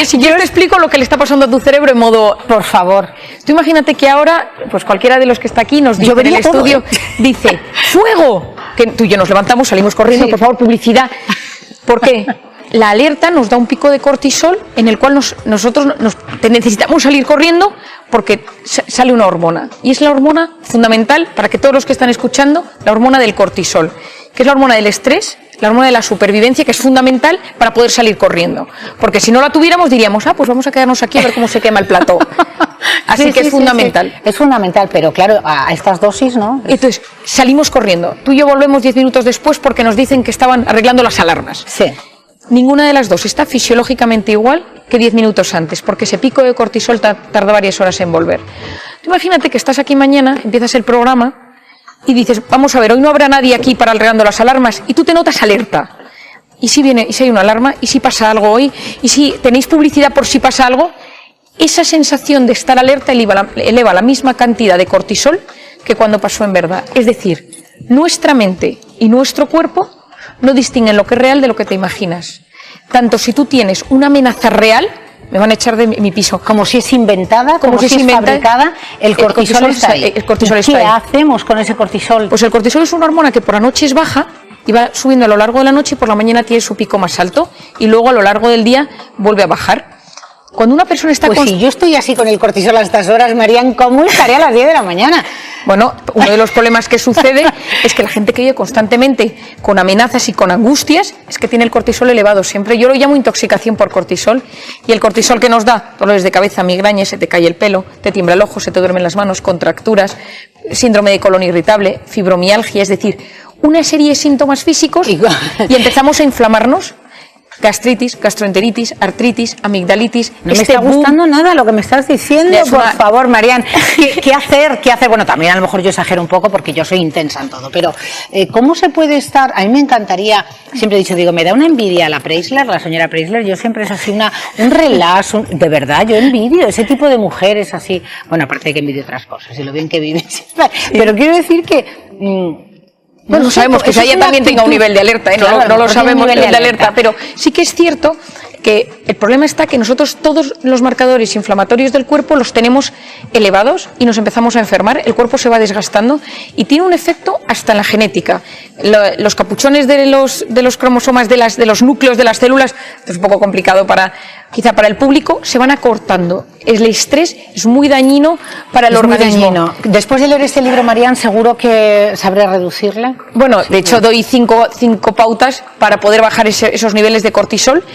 Si yo te explico lo que le está pasando a tu cerebro en modo... Por favor. Tú imagínate que ahora, pues cualquiera de los que está aquí nos dice en el estudio, dice, ¡fuego! Que tú y yo nos levantamos, salimos corriendo, Sí. por favor, publicidad. ¿Por qué? La alerta nos da un pico de cortisol en el cual nosotros necesitamos salir corriendo porque sale una hormona. Y es la hormona fundamental para que todos los que están escuchando, la hormona del cortisol, que es la hormona del estrés, la hormona de la supervivencia, que es fundamental para poder salir corriendo. Porque si no la tuviéramos diríamos, pues vamos a quedarnos aquí a ver cómo se quema el plató. Así Sí, que sí, es fundamental. Sí. Es fundamental, pero claro, a estas dosis, ¿no? Entonces, salimos corriendo. Tú y yo volvemos 10 minutos después porque nos dicen que estaban arreglando las alarmas. Sí. Ninguna de las dos está fisiológicamente igual que 10 minutos antes, porque ese pico de cortisol tarda varias horas en volver. Tú imagínate que estás aquí mañana, empiezas el programa y dices, vamos a ver, hoy no habrá nadie aquí para arreglando las alarmas, y tú te notas alerta. ¿Y si hay una alarma? ¿Y si pasa algo hoy? ¿Y si tenéis publicidad por si pasa algo? Esa sensación de estar alerta eleva la misma cantidad de cortisol que cuando pasó en verdad. Es decir, nuestra mente y nuestro cuerpo no distinguen lo que es real de lo que te imaginas. Tanto si tú tienes una amenaza real, me van a echar de mi piso. Como si es inventada, como si es fabricada, el cortisol está ahí. El cortisol está ahí. ¿Qué hacemos con ese cortisol? Pues el cortisol es una hormona que por la noche es baja y va subiendo a lo largo de la noche y por la mañana tiene su pico más alto y luego a lo largo del día vuelve a bajar. Cuando una persona está... Pues si yo estoy así con el cortisol a estas horas, Marían, ¿cómo estaré a las 10 de la mañana? Bueno, uno de los problemas que sucede es que la gente que vive constantemente con amenazas y con angustias es que tiene el cortisol elevado siempre. Yo lo llamo intoxicación por cortisol. Y el cortisol que nos da dolores de cabeza, migrañas, se te cae el pelo, te tiembla el ojo, se te duermen las manos, contracturas, síndrome de colon irritable, fibromialgia, es decir, una serie de síntomas físicos y empezamos a inflamarnos. Gastritis, gastroenteritis, artritis, amigdalitis... No me está gustando nada lo que me estás diciendo, por favor, Marían. ¿Qué hacer? ¿Qué hacer? Bueno, también a lo mejor yo exagero un poco porque yo soy intensa en todo, pero ¿cómo se puede estar? A mí me encantaría, siempre he dicho, digo, me da una envidia a la Preisler, la señora Preisler, yo siempre es así un relax, de verdad, yo envidio ese tipo de mujeres así. Bueno, aparte de que envidio otras cosas y lo bien que viven, pero quiero decir que... Bueno, no sabemos que ella también tenga un nivel de alerta, claro, no lo sabemos el nivel de alerta, pero sí que es cierto que el problema está que nosotros todos los marcadores inflamatorios del cuerpo los tenemos elevados y nos empezamos a enfermar, el cuerpo se va desgastando y tiene un efecto hasta en la genética. Los capuchones de los cromosomas de los núcleos de las células, es un poco complicado quizá para el público, se van acortando. El estrés es muy dañino para el organismo. Después de leer este libro, Marían, seguro que sabré reducirla. Bueno, de hecho doy cinco pautas para poder bajar esos niveles de cortisol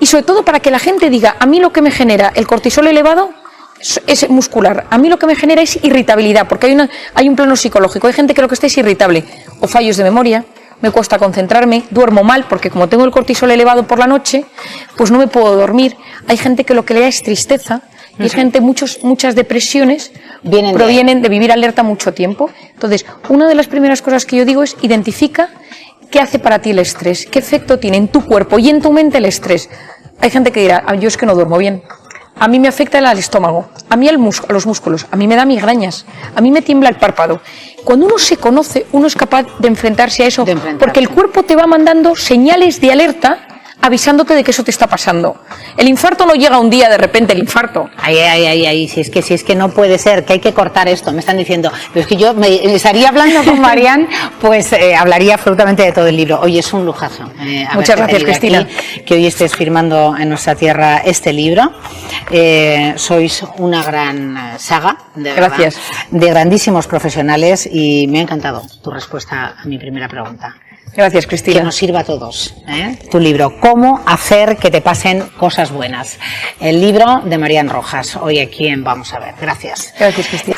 y sobre todo para que la gente diga, a mí lo que me genera el cortisol elevado es muscular, a mí lo que me genera es irritabilidad, porque hay un plano psicológico, hay gente que lo que está es irritable, o fallos de memoria, me cuesta concentrarme, duermo mal, porque como tengo el cortisol elevado por la noche, pues no me puedo dormir, hay gente que lo que le da es tristeza, y hay gente, muchas depresiones provienen de vivir alerta mucho tiempo. Entonces, una de las primeras cosas que yo digo es identifica qué hace para ti el estrés, qué efecto tiene en tu cuerpo y en tu mente el estrés. Hay gente que dirá, yo es que no duermo bien, a mí me afecta el estómago, a mí a los músculos, a mí me da migrañas, a mí me tiembla el párpado. Cuando uno se conoce, uno es capaz de enfrentarse a eso, porque el cuerpo te va mandando señales de alerta avisándote de que eso te está pasando. El infarto no llega un día de repente, el infarto. Si es que no puede ser, que hay que cortar esto, me están diciendo. Pero es que yo me estaría hablando con Marían, pues hablaría absolutamente de todo el libro. Oye, es un lujazo. Muchas gracias, Cristina. Aquí, que hoy estés firmando en nuestra tierra este libro. Sois una gran saga, de verdad, gracias, de grandísimos profesionales y me ha encantado tu respuesta a mi primera pregunta. Gracias, Cristina. Que nos sirva a todos, tu libro, Cómo hacer que te pasen cosas buenas. El libro de Marían Rojas, hoy aquí en Vamos a Ver. Gracias. Gracias, Cristina.